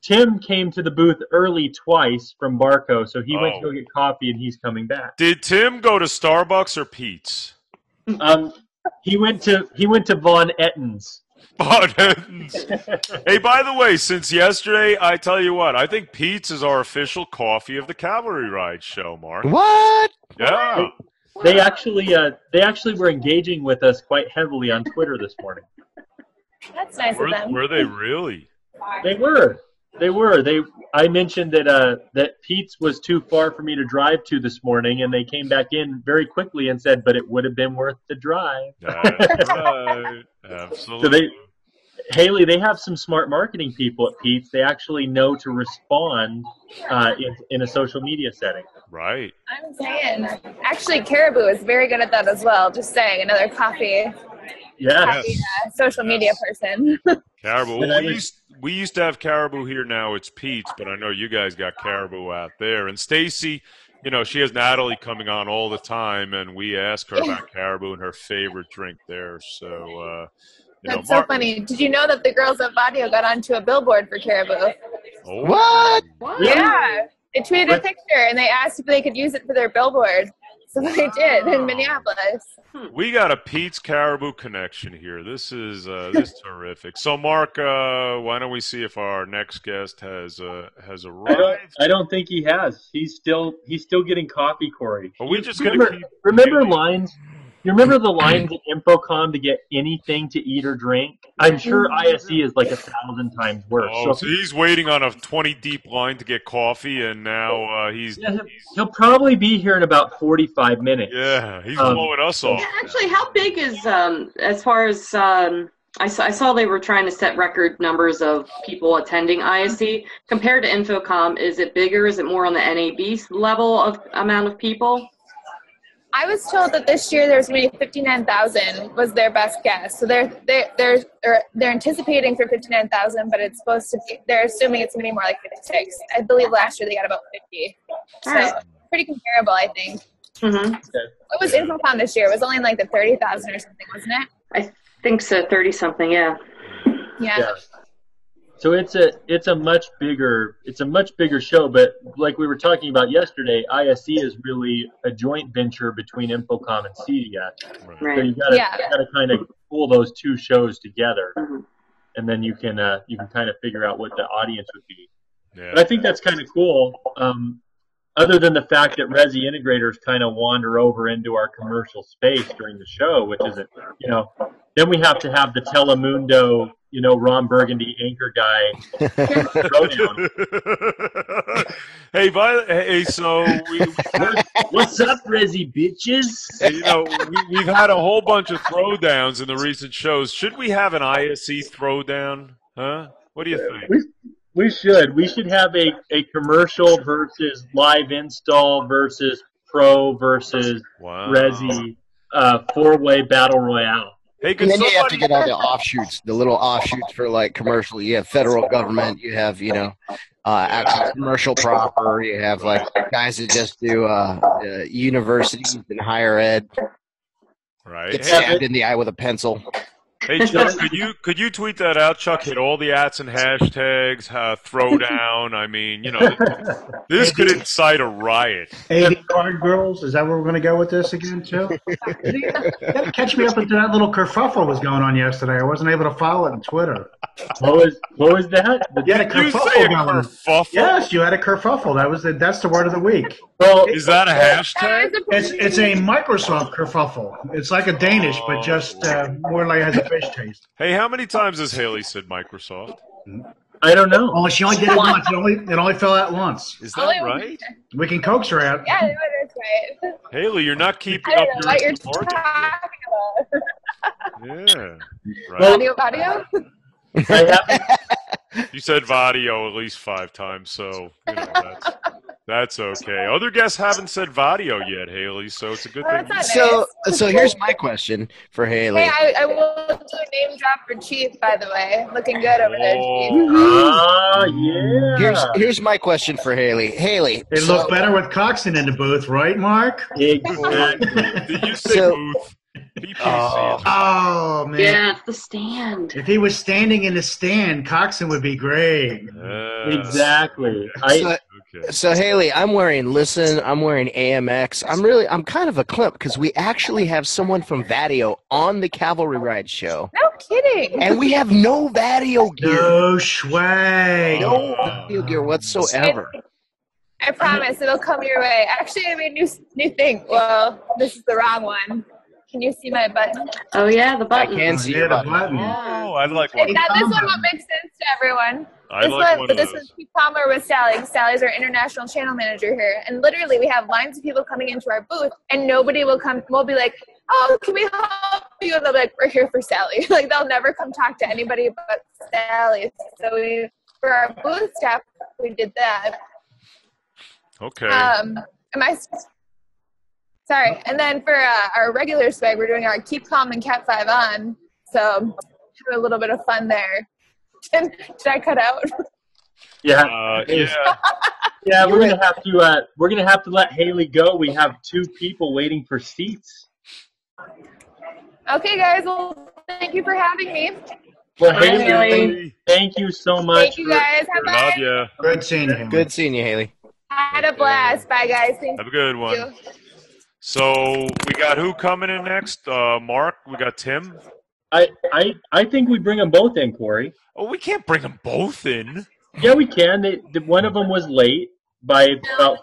Tim came to the booth early twice from Barco, so he went to go get coffee, and he's coming back. Did Tim go to Starbucks or Pete's? He went to Von Etten's. Von Etten's. Hey, by the way, since yesterday, I tell you what, I think Pete's is our official coffee of the cAValry Ride show, Mark. What? Yeah. They actually were engaging with us quite heavily on Twitter this morning. That's nice of them. Were they really? They were. I mentioned that Pete's was too far for me to drive to this morning, and they came back in very quickly and said, "But it would have been worth the drive." That's right. Absolutely. So Haley, they have some smart marketing people at Pete's. They actually know to respond in a social media setting. Right. I'm saying, actually, Caribou is very good at that as well. Just saying, another coffee social media person. Caribou. We used to have Caribou here. Now it's Pete's, but I know you guys got Caribou out there. And Stacy, she has Natalie coming on all the time, and we ask her about Caribou and her favorite drink there. So, That's so funny. Did you know that the girls at Vadio got onto a billboard for Caribou? Oh. What? Yeah. They tweeted a picture, and they asked if they could use it for their billboard. So they did in Minneapolis. We got a Pete's Caribou connection here. This is terrific. So, Mark, why don't we see if our next guest has arrived? I don't think he has. He's still getting coffee, Corey. Are we just remember lines? You remember the lines at Infocom to get anything to eat or drink? I'm sure ISE is like 1,000 times worse. Oh, so he's waiting on a 20-deep line to get coffee, and now he'll probably be here in about 45 minutes. Yeah, he's blowing us off. Yeah, actually, how big is as far as I saw they were trying to set record numbers of people attending ISE compared to Infocom. Is it bigger? Is it more on the NAB level of amount of people? I was told that this year there's going to be 59,000 was their best guess. So they're anticipating for 59,000, but it's supposed to be. They're assuming it's going to be more like 56. I believe last year they got about 50. So pretty comparable, I think. Mm-hmm. What was Infocom this year? It was only like the 30,000 or something, wasn't it? I think so, 30-something. Yeah. So it's a much bigger show, but like we were talking about yesterday, ISE is really a joint venture between Infocom and CEDIA. Right. So you gotta kind of pull those two shows together, and then you can kind of figure out what the audience would be. Yeah. But I think that's kind of cool. Other than the fact that Resi integrators kind of wander over into our commercial space during the show, which isn't, then we have to have the Telemundo, Ron Burgundy anchor guy throwdown. So what's up, Resi bitches? We've had a whole bunch of throwdowns in the recent shows. Should we have an ISE throwdown? Huh? What do you think? We should. We should have a commercial versus live install versus pro versus Resi 4-way battle royale. Hey, and then you have to get all the offshoots, the little offshoots for like commercial. You have federal government, you have actual commercial proper. You have like guys that just do universities and higher ed. Right. Get stabbed in the eye with a pencil. Hey Chuck, could you tweet that out? Chuck, hit all the ats and hashtags. Throwdown. I mean, this could incite a riot. Hey, the card girls. Is that where we're going to go with this again too? You got to catch me up into that little kerfuffle was going on yesterday. I wasn't able to follow it on Twitter. What was that? You had a kerfuffle going. Kerfuffle? Yes, you had a kerfuffle. That's the word of the week. Well, is that a hashtag? It's a Microsoft kerfuffle. It's like a Danish, but just more like has a fish taste. Hey, how many times has Haley said Microsoft? I don't know. Oh, she only did it once. It only fell out once. Is that right? We can coax her out. Yeah, that's right. Haley, you're not keeping I up don't know what you're your talking about. Yeah. Right. Audio? You said Vadio at least 5 times, so that's okay. Other guests haven't said Vadio yet, Haley, so it's a good thing. So here's my question for Haley. Hey, I will do a name drop for Chief, by the way. Looking good over there, Chief. Yeah. Here's my question for Haley. Haley, it looked better with Coxon in the booth, right, Mark? Exactly. Did you say booth? Oh man! Yeah, it's the stand. If he was standing in the stand, Coxon would be great. Exactly. So Haley, I'm wearing AMX. I'm kind of a climp because we actually have someone from Vadio on the cAValry Ride show. No kidding. And we have no Vadio gear. No swag. No Vadio gear whatsoever. I promise it'll come your way. Actually, I made a new thing. Well, this is the wrong one. Can you see my button? Oh, yeah, the button. I can see the button. Oh, I like one. This one won't make sense to everyone. This is Keep Palmer with Sally. Sally's our international channel manager here. And literally, we have lines of people coming into our booth, and nobody will come. We'll be like, oh, can we help you? And they'll be like, we're here for Sally. Like, they'll never come talk to anybody but Sally. So for our booth staff, we did that. Okay. Sorry. And then for our regular swag, we're doing our Keep Calm and Cat 5 on. So have a little bit of fun there. Did I cut out? Yeah. Yeah, we're gonna have to let Haley go. We have 2 people waiting for seats. Okay, guys. Well, thank you for having me. Well, Haley, thank you so much. Thank you, guys. Love you. Good seeing you. Good seeing you, Haley. Had a blast. Bye, guys. Thank Have a good one. you. So we got who coming in next? Mark. We got Tim. I think we bring them both in, Corey. Oh, we can't bring them both in. Yeah, we can. One of them was late by about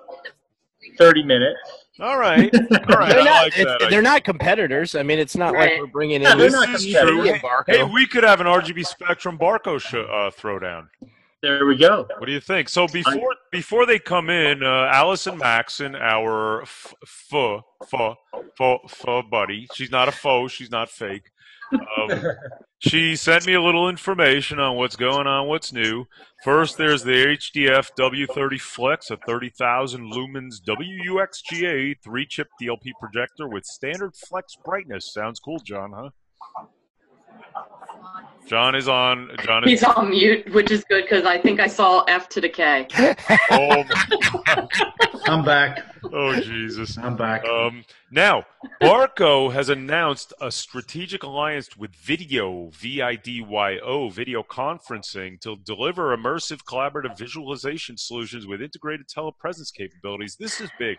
30 minutes. All right. All right. They're not competitors. I mean, it's not like we're bringing in. This is true. Hey, we could have an RGB Spectrum Barco throwdown. There we go. What do you think? So before they come in, Allison Maxon, our buddy. She's not a foe. She's not fake. She sent me a little information on what's going on, what's new. First, there's the HDF W30 Flex, a 30,000 lumens WUXGA 3-chip DLP projector with standard flex brightness. Sounds cool, John, huh? John is on. He's on mute, which is good because I think I saw F to the K. Oh, my God. I'm back. Oh, Jesus. I'm back. Now, Barco has announced a strategic alliance with Vidyo, VIDYO, video conferencing, to deliver immersive collaborative visualization solutions with integrated telepresence capabilities. This is big.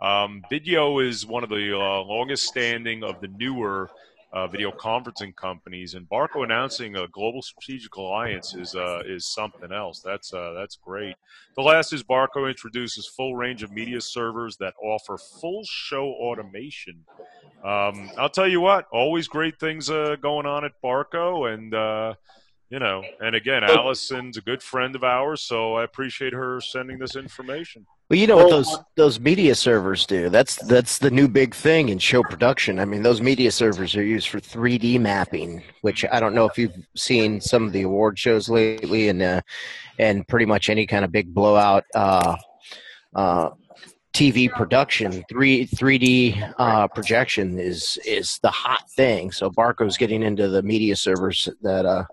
Vidyo is one of the longest standing of the newer video conferencing companies, and Barco announcing a global strategic alliance is something else. That's great. The last is Barco introduces full range of media servers that offer full show automation. I'll tell you what, always great things going on at Barco, and and again, Allison's a good friend of ours, so I appreciate her sending this information. Well, you know what those media servers do? That's the new big thing in show production. I mean, those media servers are used for 3D mapping, which I don't know if you've seen some of the award shows lately, and pretty much any kind of big blowout TV production. 3D projection is the hot thing. So Barco's getting into the media servers that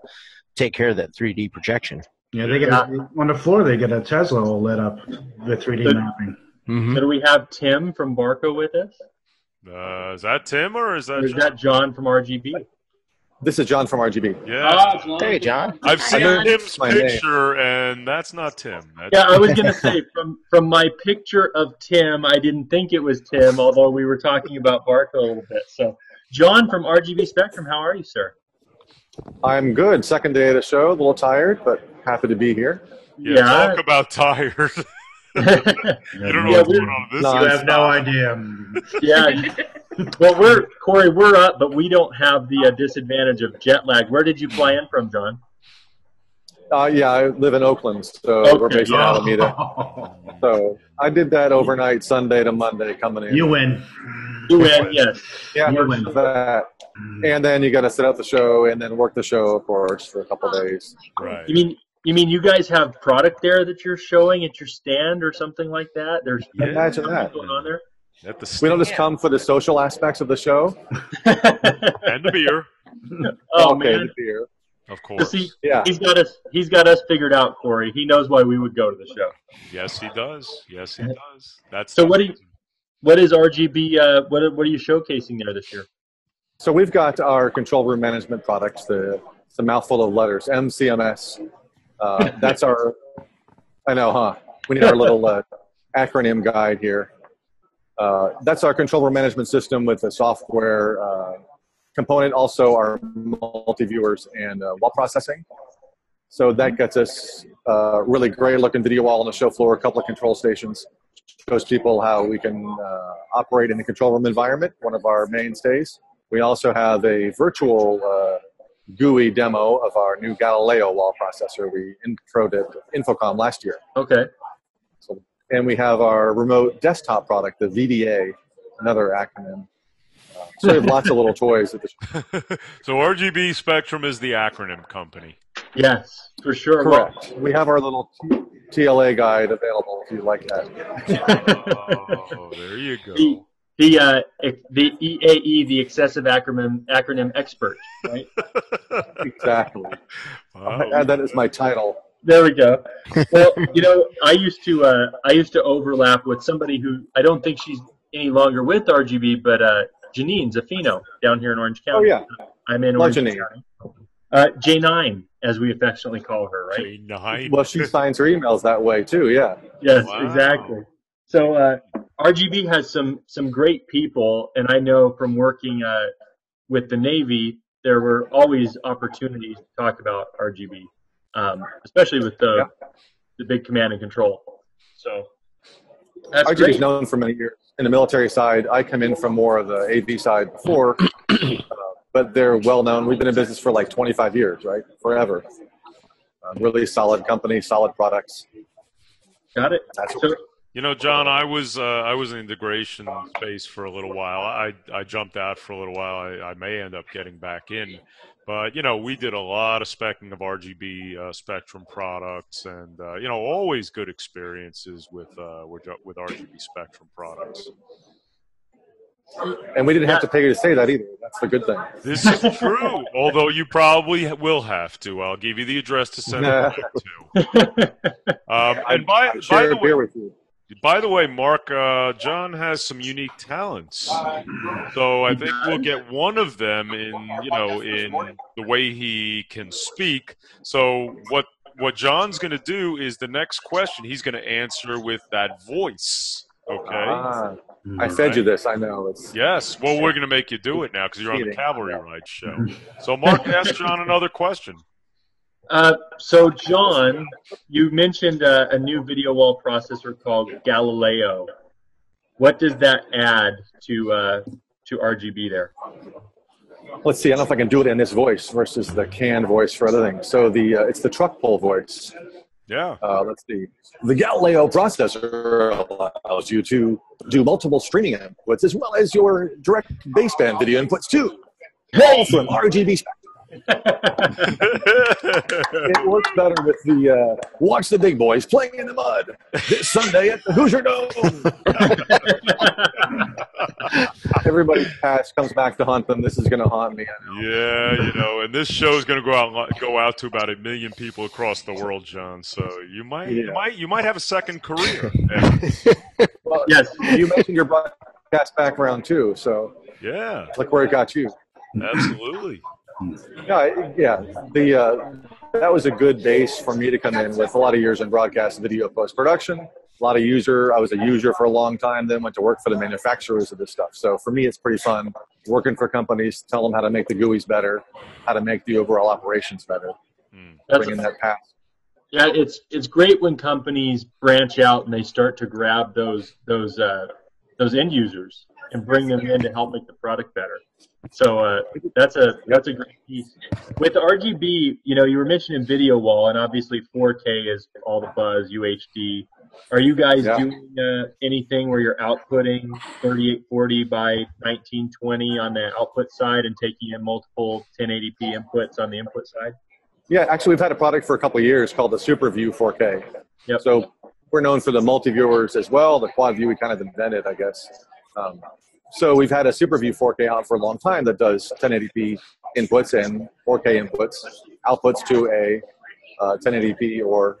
take care of that 3D projection. Yeah, they get on the floor. They get a Tesla all lit up with 3D mapping. Mm-hmm. So do we have Tim from Barco with us? Is that Tim or is that? Or is that John from RGB? This is John from RGB. Yeah. Hey, John. I've seen Tim's picture, and that's not Tim. I was going to say, from my picture of Tim, I didn't think it was Tim, although we were talking about Barco a little bit. So, John from RGB Spectrum, how are you, sir? I'm good. Second day of the show, a little tired, but happy to be here. Yeah. Talk about tired. You don't know what's going on this. You have no idea. Yeah. Well, Corey, we're up, but we don't have the disadvantage of jet lag. Where did you fly in from, John? Yeah, I live in Oakland, so we're based in Alameda. So I did that overnight, Sunday to Monday, coming in. You win. You win, yes. Yeah, you win. That. And then you got to set up the show and then work the show, of course, for a couple of days. Right. You mean you guys have product there that you're showing at your stand or something like that? There's imagine that going on there. We don't just come for the social aspects of the show and the beer. Oh okay, man, the beer, of course. He's got us figured out, Corey. He knows why we would go to the show. Yes, he does. Yes, he does. That's so. What is RGB? What are you showcasing there this year? So we've got our control room management products. It's a mouthful of letters. MCMS. That's our. I know, huh? We need our little acronym guide here. That's our control room management system with a software component, also our multi-viewers and wall processing. So that gets us really great looking video wall on the show floor, a couple of control stations. Shows people how we can operate in the control room environment, one of our mainstays. We also have a virtual GUI demo of our new Galileo wall processor we introed at Infocom last year. Okay. And we have our remote desktop product, the VDA, another acronym. So we have lots of little toys at the show. So RGB Spectrum is the acronym company. Yes, for sure. Correct. We have our little TLA guide available if you like that. Oh, there you go. The EAE, the excessive acronym expert, right? Exactly. Wow. Add that as my title. There we go. Well, I used to overlap with somebody who I don't think she's any longer with RGB, but Janine Zaffino down here in Orange County. Oh yeah, I'm in Orange County. J9, as we affectionately call her, right? J9. Well, she signs her emails that way too. Yeah. Yes, Wow. exactly. So RGB has some great people, and I know from working with the Navy, there were always opportunities to talk about RGB, especially with the big command and control. So that's RGB is known for many years. In the military side, I come in from more of the AV side before, but they're well known. We've been in business for like 25 years, right? Forever. Really solid company, solid products. Got it. You know, John, I was in integration space for a little while. I jumped out for a little while. I may end up getting back in, but you know, we did a lot of speccing of RGB Spectrum products, and you know, always good experiences with RGB Spectrum products. And we didn't have to pay you to say that either. That's the good thing. This is true, although you probably will have to. I'll give you the address to send it to. And by the way, Mark, John has some unique talents. So I think we'll get one of them in the way he can speak. So what John's going to do is the next question he's going to answer with that voice. Okay. I fed you this. I know. Yes. Well, we're going to make you do it now because you're on the cAValry Ride show. So, Mark, ask John another question. So, John, you mentioned a new video wall processor called Galileo. What does that add to RGB there? Let's see. I don't know if I can do it in this voice versus the canned voice for other things. So it's the truck pull voice. Yeah. Let's see. The Galileo processor allows you to do multiple streaming inputs as well as your direct baseband video inputs too. All from RGB Spectrum. It works better with the Watch the Big Boys Playing in the Mud this Sunday at the Hoosier Dome. Everybody's past comes back to haunt them. This is going to haunt me. I know. Yeah, and this show is going to go out to about 1 million people across the world, John. So you might have a second career. Well, yes, you mentioned your broadcast background too. So yeah, look where it got you. Absolutely. Yeah. That was a good base for me to come in with a lot of years in broadcast video post-production. A lot of I was a user for a long time, then went to work for the manufacturers of this stuff. So for me, it's pretty fun working for companies, tell them how to make the GUIs better, how to make the overall operations better. Bringing that past. Yeah, it's great when companies branch out and they start to grab those end users and bring them in to help make the product better. So that's a great piece. With RGB, you were mentioning video wall, and obviously 4K is all the buzz, UHD. Are you guys doing anything where you're outputting 3840 by 1920 on the output side and taking in multiple 1080p inputs on the input side? Yeah, actually, we've had a product for a couple of years called the SuperView 4K. Yep. So we're known for the multi-viewers as well. The quad view we kind of invented, I guess. So we've had a SuperView 4K out for a long time that does 1080p inputs and 4K inputs, outputs to a 1080p or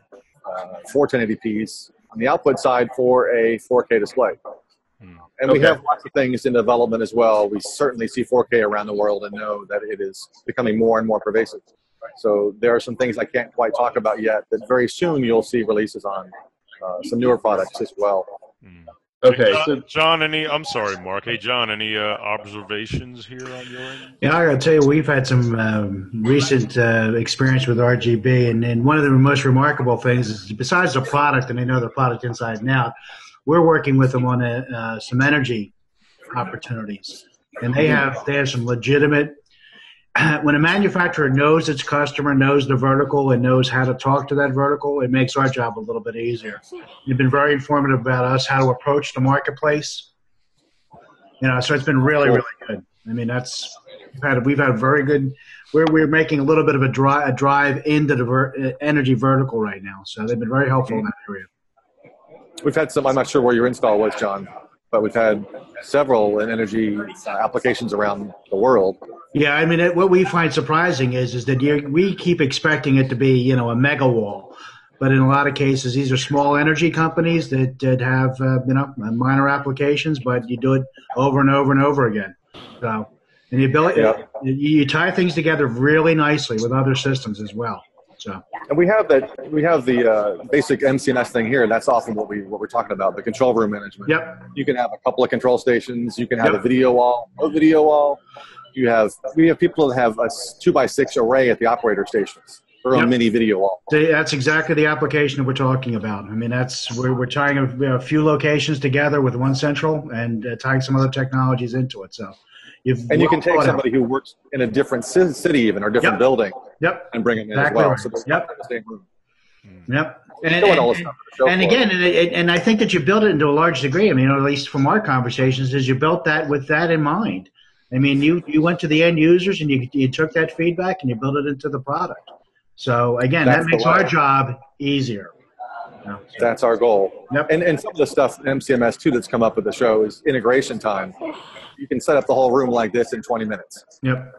4 1080ps on the output side for a 4K display. And we have lots of things in development as well. We certainly see 4K around the world and know that it is becoming more and more pervasive. So there are some things I can't quite talk about yet that very soon you'll see releases on some newer products as well. Okay, hey, John, I'm sorry, Mark. Hey, John, any observations here on your end? Yeah, I got to tell you, we've had some recent experience with RGB, and one of the most remarkable things is, besides the product, and they know the product inside and out, we're working with them on some energy opportunities, and they have some legitimate. When a manufacturer knows its customer, knows the vertical, and knows how to talk to that vertical, it makes our job a little bit easier. You've been very informative about us, how to approach the marketplace. So it's been really, really good. I mean, we've had very good. We're making a little bit of a drive into the energy vertical right now. So they've been very helpful in that area. We've had some. I'm not sure where your install was, John, but we've had several in energy applications around the world. Yeah, I mean, what we find surprising is that we keep expecting it to be, a mega wall, but in a lot of cases, these are small energy companies that have, minor applications, but you do it over and over and over again. So, and the ability, you tie things together really nicely with other systems as well. So, and we have the basic MCMS thing here. That's often what we're talking about, the control room management. Yep. You can have a couple of control stations. You can have Yep. a video wall, no video wall. We have people that have a 2x6 array at the operator stations or a Yep. mini video wall. That's exactly the application that we're talking about. I mean, we're tying a few locations together with one central and tying some other technologies into it. So, you can take somebody who works in a different city, even or different Yep. building, Yep. and bring them in Exactly as well. right. So they're Yep. not in the same room. Yep. Doing all this stuff for the show And floor. again, and I think that you built it into a large degree. I mean, at least from our conversations, is you built that with that in mind. I mean, you went to the end users and you took that feedback and you built it into the product. So again, That's that the makes way. our job easier. That's our goal. Yep. And some of the stuff in MCMS too that's come up with the show is integration time. You can set up the whole room like this in 20 minutes. Yep.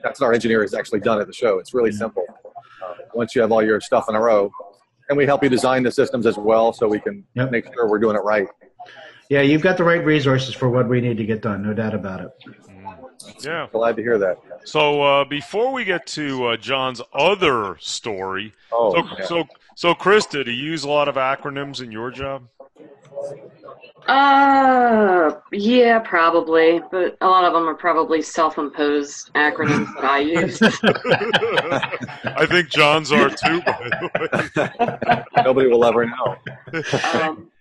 That's what our engineer has actually done at the show. It's really simple. Once you have all your stuff in a row, and we help you design the systems as well, so we can make sure we're doing it right. Yeah, you've got the right resources for what we need to get done. No doubt about it. Yeah. Glad to hear that. So before we get to John's other story, yeah. so Krista, do you use a lot of acronyms in your job? Yeah, probably, but a lot of them are probably self-imposed acronyms that I use. I think John's are too, by the way. Nobody will ever know.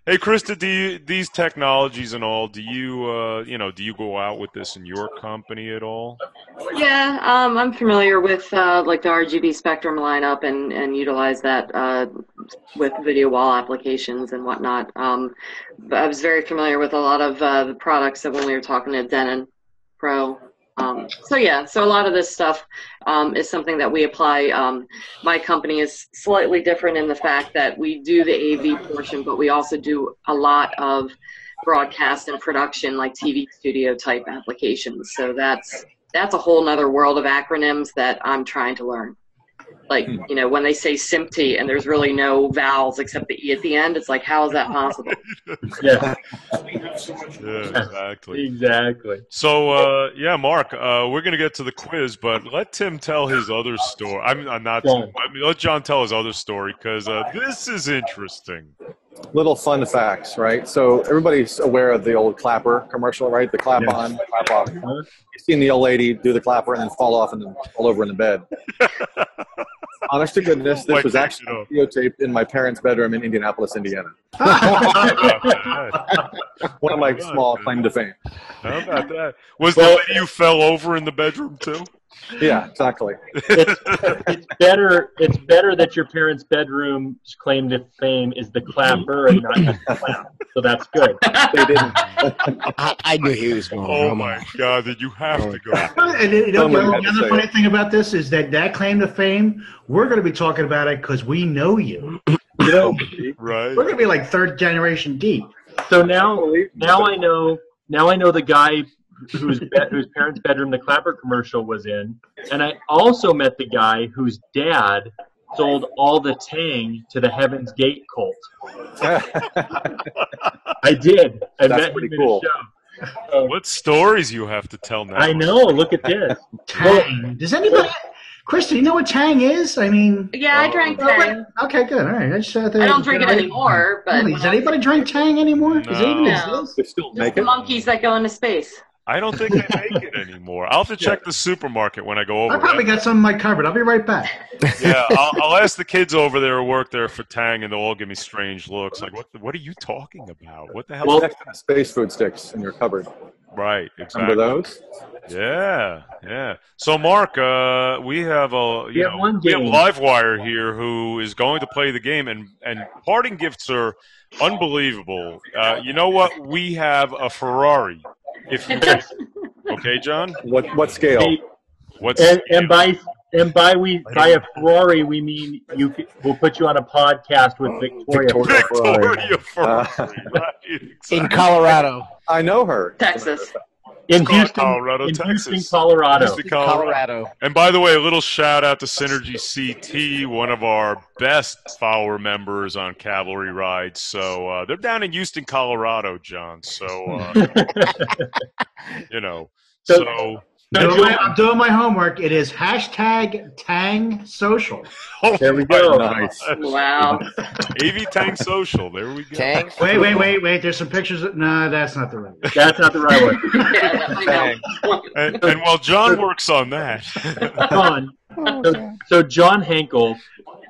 Hey, Krista, these technologies and all, do you go out with this in your company at all? Yeah, I'm familiar with like the RGB spectrum lineup and utilize that with video wall applications and whatnot. I was very familiar with a lot of the products that when we were talking to Denon Pro. So a lot of this stuff is something that we apply. My company is slightly different in the fact that we do the AV portion, but we also do a lot of broadcast and production, like TV studio type applications. So that's a whole nother world of acronyms that I'm trying to learn. Like, when they say SMPTE and there's really no vowels except the E at the end, it's like, how is that possible? Yeah. Yeah, exactly. Exactly. So, Mark, we're going to get to the quiz, but let Tim tell his other story. Let John tell his other story, because this is interesting. Little fun facts, right? So everybody's aware of the old clapper commercial, right? The clap on, clap off. You've seen the old lady do the clapper and then fall off and then fall over in the bed. Honest to goodness, this was actually videotaped in my parents' bedroom in Indianapolis, Indiana. One of my small claim to fame. How about that? Was the lady you fell over in the bedroom too? Yeah, exactly. It's better that your parents' bedroom's claim to fame is the clapper and not just the clap. So that's good. They didn't. I knew he was going. Oh my God! Did you have to go? And the other funny thing about this is that claim to fame, we're going to be talking about it because we know you. Right. We're going to be like third generation deep. So now I know the guy whose parents' bedroom the clapper commercial was in, and I also met the guy whose dad sold all the Tang to the Heaven's Gate cult. I did. I met him in a show. What stories you have to tell now? I know. Look at this. Tang. Does anybody, Krista, you know what Tang is? I mean, Yeah, I drank Tang. Okay, good. All right. I don't drink it anymore, but does anybody drink Tang anymore? Does it even No. exist? They still Just make the it. monkeys that go into space. I don't think they make it anymore. I'll have to check the supermarket when I go over. I probably got some in my cupboard. I'll be right back. Yeah, I'll ask the kids over there who work there for Tang, and they'll all give me strange looks. Like, what are you talking about? What the hell? Well, next to the space food sticks in your cupboard. Right, exactly. Remember those? Yeah. So, Mark, we have Livewire here who is going to play the game, and parting gifts are unbelievable. You know what? We have a Ferrari. Okay, John. What scale? And by a Ferrari, we mean we'll put you on a podcast with Victoria Ferrari. Right, exactly. In Colorado. I know her. Texas. In Houston, Colorado, Texas. Houston, Colorado. And by the way, a little shout out to Synergy CT, one of our best follower members on cAValry rides. So they're down in Houston, Colorado, John. So So I'm doing my homework. It is #Tang Social. There we go. Nice. Wow. AV Tang Social. There we go. Tang. Wait. There's some pictures. No, that's not the right one. That's not the right one. Yeah, And while John works on that, John, so John Henkel,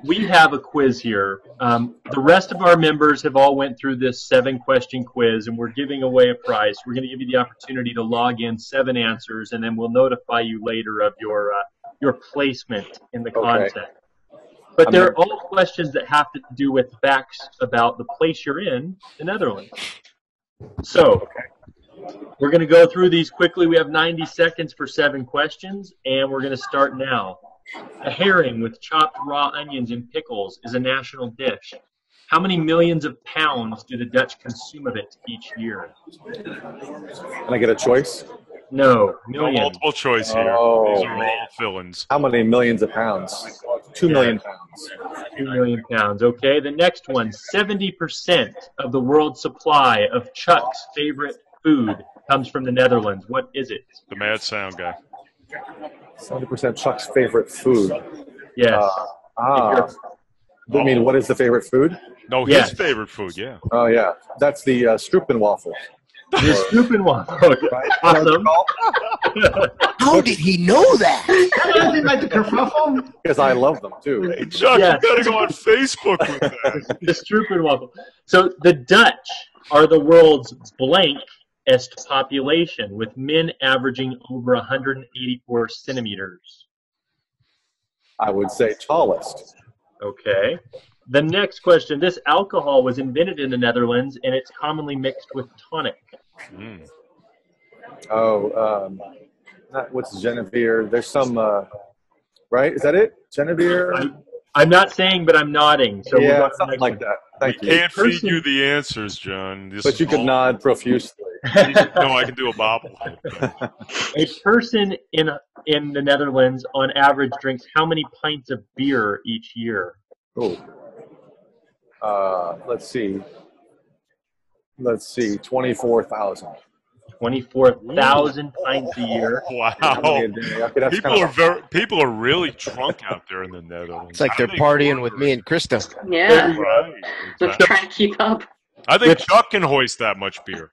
we have a quiz here. The rest of our members have all went through this 7-question quiz, and we're giving away a prize. We're going to give you the opportunity to log in 7 answers, and then we'll notify you later of your placement in the contest. But they're all questions that have to do with facts about the place you're in, the Netherlands. So we're going to go through these quickly. We have 90 seconds for 7 questions, and we're going to start now. A herring with chopped raw onions and pickles is a national dish. How many millions of pounds do the Dutch consume of it each year? Can I get a choice? No, no millions. multiple choice here. Oh, These are all fill-ins. How many millions of pounds? 2 million pounds. 2 million pounds. Okay, the next one. 70% of the world's supply of Chuck's favorite food comes from the Netherlands. What is it? The Mad Sound guy. 70% Chuck's favorite food. Yes. I mean, what is the favorite food? No, his Yes. favorite food, yeah. Oh, yeah. That's the Stroopin waffle. The Stroopin waffle. Right? Awesome. How did he know that? Anything like the kerfuffle? Because I love them, too. Hey, Chuck, Yes. you got to go on Facebook with that. The Stroopin waffle. So the Dutch are the world's blankest population, with men averaging over 184 centimeters. I would say tallest. Okay. The next question. This alcohol was invented in the Netherlands, and it's commonly mixed with tonic. What's Genevieve? There's some, right? Is that it? Genevieve? I'm not saying, but I'm nodding. So we'll Yeah, go to the something next like one. that. Thank you. Can't feed you the answers, John. This But is you could all- nod profusely. No, I can do a bobble. A person in the Netherlands, on average, drinks how many pints of beer each year? Oh. Let's see. 24,000. 24,000 pints a year. Wow. Okay, that's People are really drunk out there in the Netherlands. It's like they're partying with me and Krista. Yeah. Right. They're trying to keep up. I think Chuck can hoist that much beer.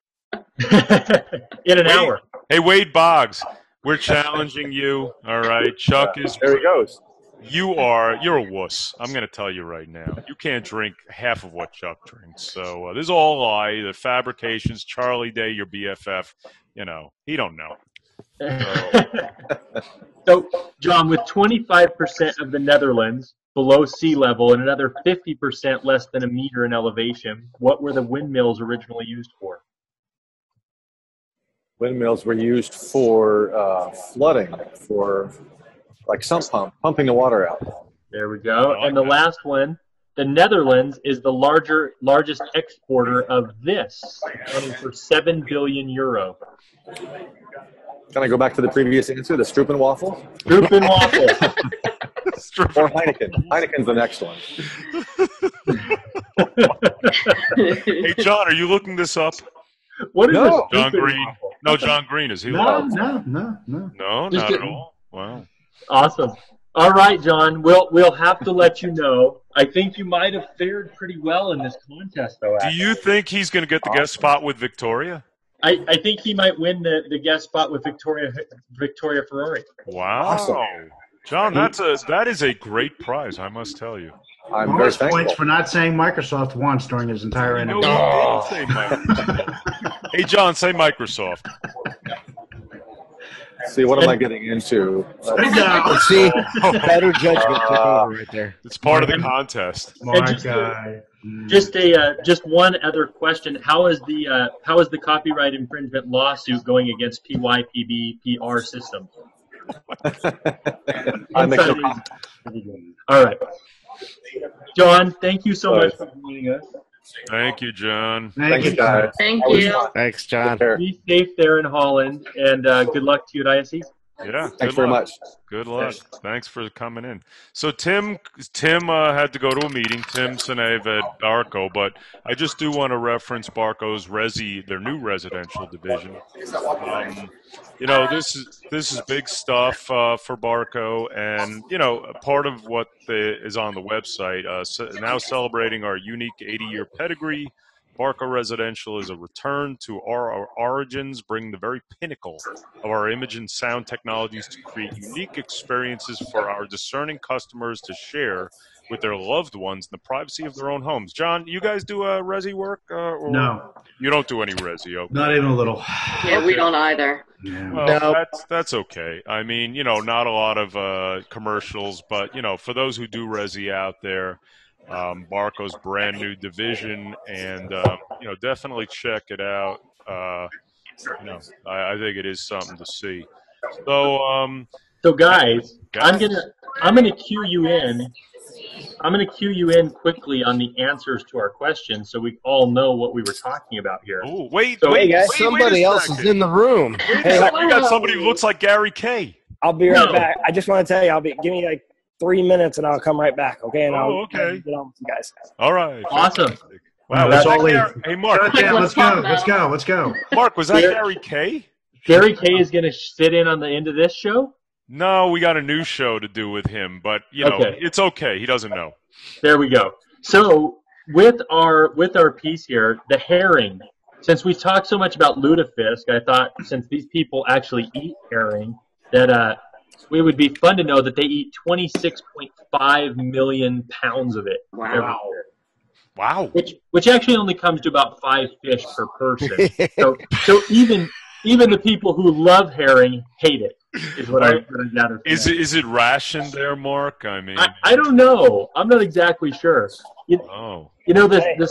In an hour. Hey, Wade Boggs, we're challenging you. All right, Chuck is. There he goes. You're a wuss. I'm going to tell you right now. You can't drink half of what Chuck drinks. So this is all a lie. The fabrications, Charlie Day, your BFF. You know, he don't know. So, John, with 25% of the Netherlands below sea level and another 50% less than a meter in elevation, what were the windmills originally used for? Windmills were used for flooding, for like sump pump, pumping the water out. There we go. And the last one, the Netherlands is the largest exporter of this, running for 7 billion euro. Can I go back to the previous answer, the Stroopin waffle? Stroopin waffle. Or Heineken. Heineken's the next one. Hey, John, are you looking this up? What is No. a John Stroopin Green. waffle? No, John Green. Is he? No, live? no. No, Just not a- at all. Wow. Awesome. All right, John. We'll have to let you know. I think you might have fared pretty well in this contest, though. Do you think he's going to get the guest spot with Victoria? I think he might win the guest spot with Victoria Ferrari. Wow. Awesome. John, that is a great prize, I must tell you. I'm very Bonus thankful. points for not saying Microsoft once during his entire No, interview. he didn't say Microsoft. Hey, John, say Microsoft. See, what am I getting into? See, better judgment took over right there. It's part of the contest. And just one other question: How is the copyright infringement lawsuit going against PYPB PR system? I make no comment. All right, John. Thank you so much for joining us. Thank you, John. Thank you, guys. Thank That was you. fun. Thanks, John. Be safe there in Holland, and good luck to you at ISE. Yeah. Thanks very much. Good luck. Thanks for coming in. So Tim had to go to a meeting. Tim Sinev at Barco, but I just do want to reference Barco's their new residential division. This is big stuff for Barco, and part of what is on the website. Now celebrating our unique 80-year pedigree. Barco Residential is a return to our origins, bringing the very pinnacle of our image and sound technologies to create unique experiences for our discerning customers to share with their loved ones in the privacy of their own homes. John, you guys do resi work? Or No. You don't do any resi, okay? Not even a little. Yeah, we don't either. Well, no. That's okay. I mean, not a lot of commercials, but, for those who do resi out there, Barco's brand new division, and definitely check it out. I think it is something to see. So guys, I'm gonna cue you in. I'm gonna cue you in quickly on the answers to our questions, so we all know what we were talking about here. Oh, wait, guys, somebody else is in the room. Hey, we got somebody who looks like Gary K. I'll be right back. I just want to tell you, give me like 3 minutes and I'll come right back, okay? And I'll get on with you guys. All right. Awesome. Wow, that's all. Hey, Mark. Let's go. Mark, was that Gary K? Gary K is going to sit in on the end of this show? No, we got a new show to do with him, but it's okay. He doesn't know. There we go. So with our piece here, the herring. Since we talked so much about lutefisk, I thought since these people actually eat herring, that it would be fun to know that they eat 26.5 million pounds of it every year. Wow. Which actually only comes to about 5 fish per person. so even the people who love herring hate it, is what I gather. Is it rationed there, Mark? I mean, I don't know. I'm not exactly sure. The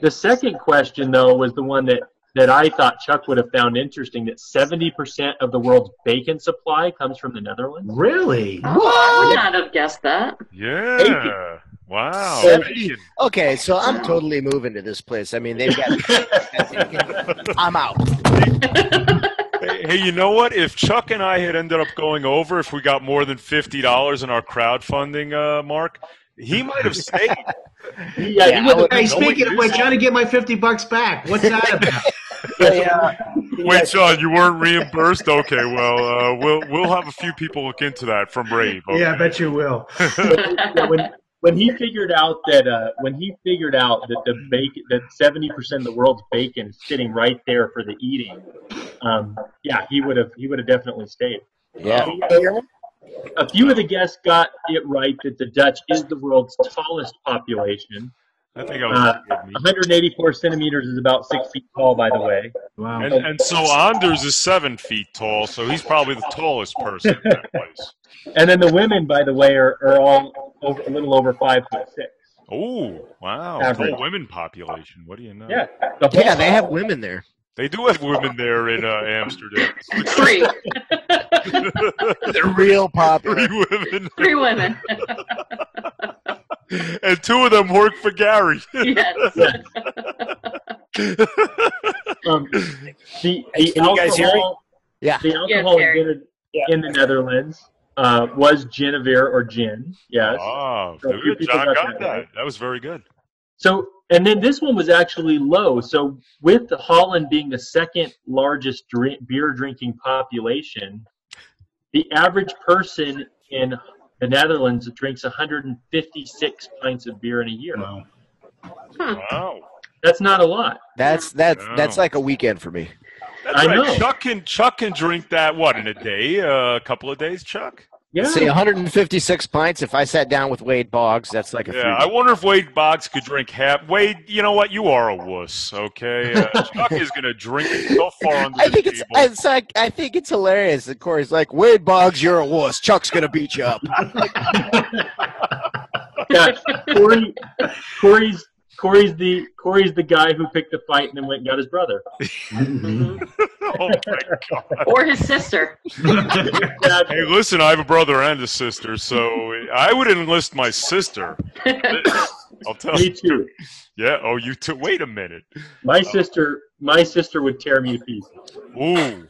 second question though was the one that I thought Chuck would have found interesting, that 70% of the world's bacon supply comes from the Netherlands. Really? I would not have guessed that. Yeah. Bacon. Wow. Okay, so I'm totally moving to this place. I mean, they've got. I'm out. Hey, you know what? If Chuck and I had ended up going over, if we got more than $50 in our crowdfunding, Mark, he might have stayed. Hey, speaking of which, trying to get my $50 back. What's that about? Wait, John, you weren't reimbursed? Okay, well, we'll have a few people look into that from Rave. Okay? Yeah, I bet you will. When he figured out that the bacon, that 70% of the world's bacon is sitting right there for the eating, he would have definitely stayed. Yeah. A few of the guests got it right that the Dutch is the world's tallest population. I think I was 184 centimeters is about 6 feet tall, by the way. Wow. And so Anders is 7 feet tall, so he's probably the tallest person in that place. And then the women, by the way, are all a little over 5'6". Oh, wow. Average. The women population. What do you know? Yeah. They have women there. They do have women there in Amsterdam. 3. They're real popular. 3 women. 3 women. And 2 of them work for Gary. Yes. The guys hear me? Yeah. The alcohol invented in the Netherlands was Genever or gin. Yes. Oh, So good. people John got got that right. that. That was very good. So, and then this one was actually low. So, with Holland being the second largest beer drinking population, the average person in the Netherlands drinks 156 pints of beer in a year. Wow. Wow. That's not a lot. That's like a weekend for me. That's I right. know. Chuck can drink that, in a day? A couple of days, Chuck? Yeah. See, 156 pints. If I sat down with Wade Boggs, that's like a 3. I wonder if Wade Boggs could drink half. Wade, you know what? You are a wuss, okay? Chuck is going to drink it so far under the table. I think it's hilarious that Corey's like, Wade Boggs, you're a wuss. Chuck's going to beat you up. Yeah, Corey's the guy who picked the fight and then went and got his brother. Oh, my God. Or his sister. Hey, listen, I have a brother and a sister, so I would enlist my sister. I'll tell Me you. too. Yeah, oh, you too. Wait a minute. My sister my sister would tear me to pieces. Ooh.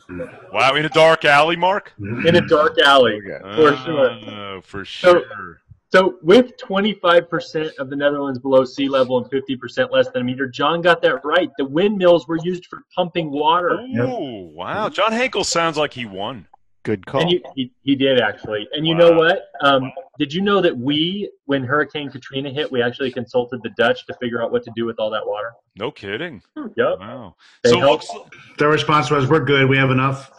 Wow, in a dark alley, Mark? In a dark alley, for sure. For sure. So with 25% of the Netherlands below sea level and 50% less than a meter, John got that right. The windmills were used for pumping water. Ooh, wow. John Henkel sounds like he won. Good call. And he did, actually. And you know what? Did you know that when Hurricane Katrina hit, we actually consulted the Dutch to figure out what to do with all that water? No kidding. Yep. Wow. Their response was, "We're good. We have enough."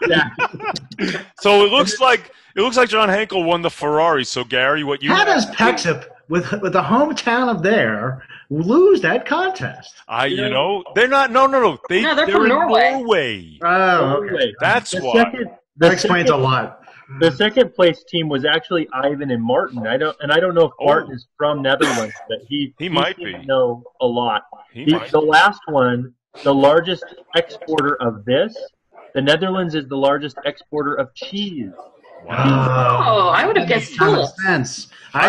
Yeah. So it looks like John Henkel won the Ferrari. So Gary, what you how does Pexip with the hometown of there lose that contest? They're not. No. They're from in Norway. Oh, okay. That's why. That explains a lot. The second place team was actually Ivan and Martin. I don't know if Martin is from Netherlands, but he might be. Know a lot. Might. The last one, the largest exporter of this. The Netherlands is the largest exporter of cheese. Wow. Oh, I would have guessed tulips. Sense. I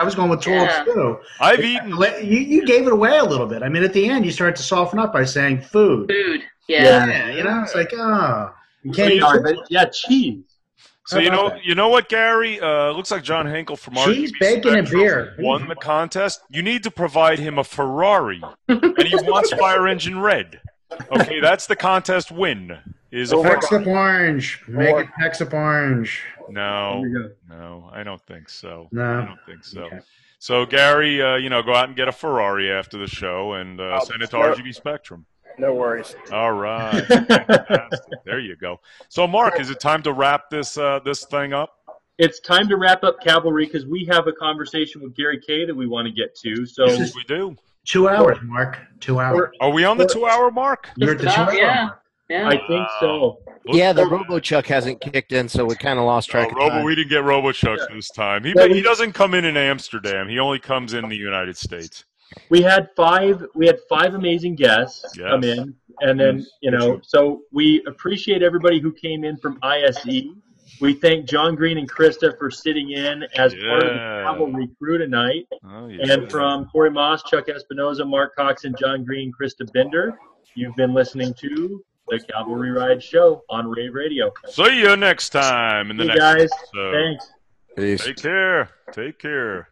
was going with tulips too. I've eaten. You gave it away a little bit. I mean, at the end, you start to soften up by saying food. Food. Yeah. You know, it's like you can't eat cheese. So you know what, Gary? Looks like John Henkel from cheese, bacon, and beer won the contest. You need to provide him a Ferrari, and he wants Fire Engine Red. Okay, that's the contest win. Is a Pexip orange. Make it Pexip orange. No, I don't think so. No, I don't think so. Okay. So Gary, go out and get a Ferrari after the show and send it to RGB Spectrum. No worries. All right. Fantastic. There you go. So, Mark, is it time to wrap this thing up? It's time to wrap up cAValry because we have a conversation with Gary Kay that we want to get to. So we do. 2 hours, Mark. 2 hours. Are we on the 2-hour mark? You're at the 2 hour mark. Yeah. I think so. Yeah, the RoboChuck hasn't kicked in, so we kind of lost track of time. We didn't get RoboChuck this time. He doesn't come in Amsterdam. He only comes in the United States. We had five amazing guests come in, and then so we appreciate everybody who came in from ISE. We thank John Green and Krista for sitting in as part of the cAValry crew tonight. And from Corey Moss, Chuck Espinoza, Mark Cox, and John Green, Krista Bender, you've been listening to the cAValry Ride Show on Rave Radio. See you next time in the next guys. episode. Thanks. Peace. Take care. Take care.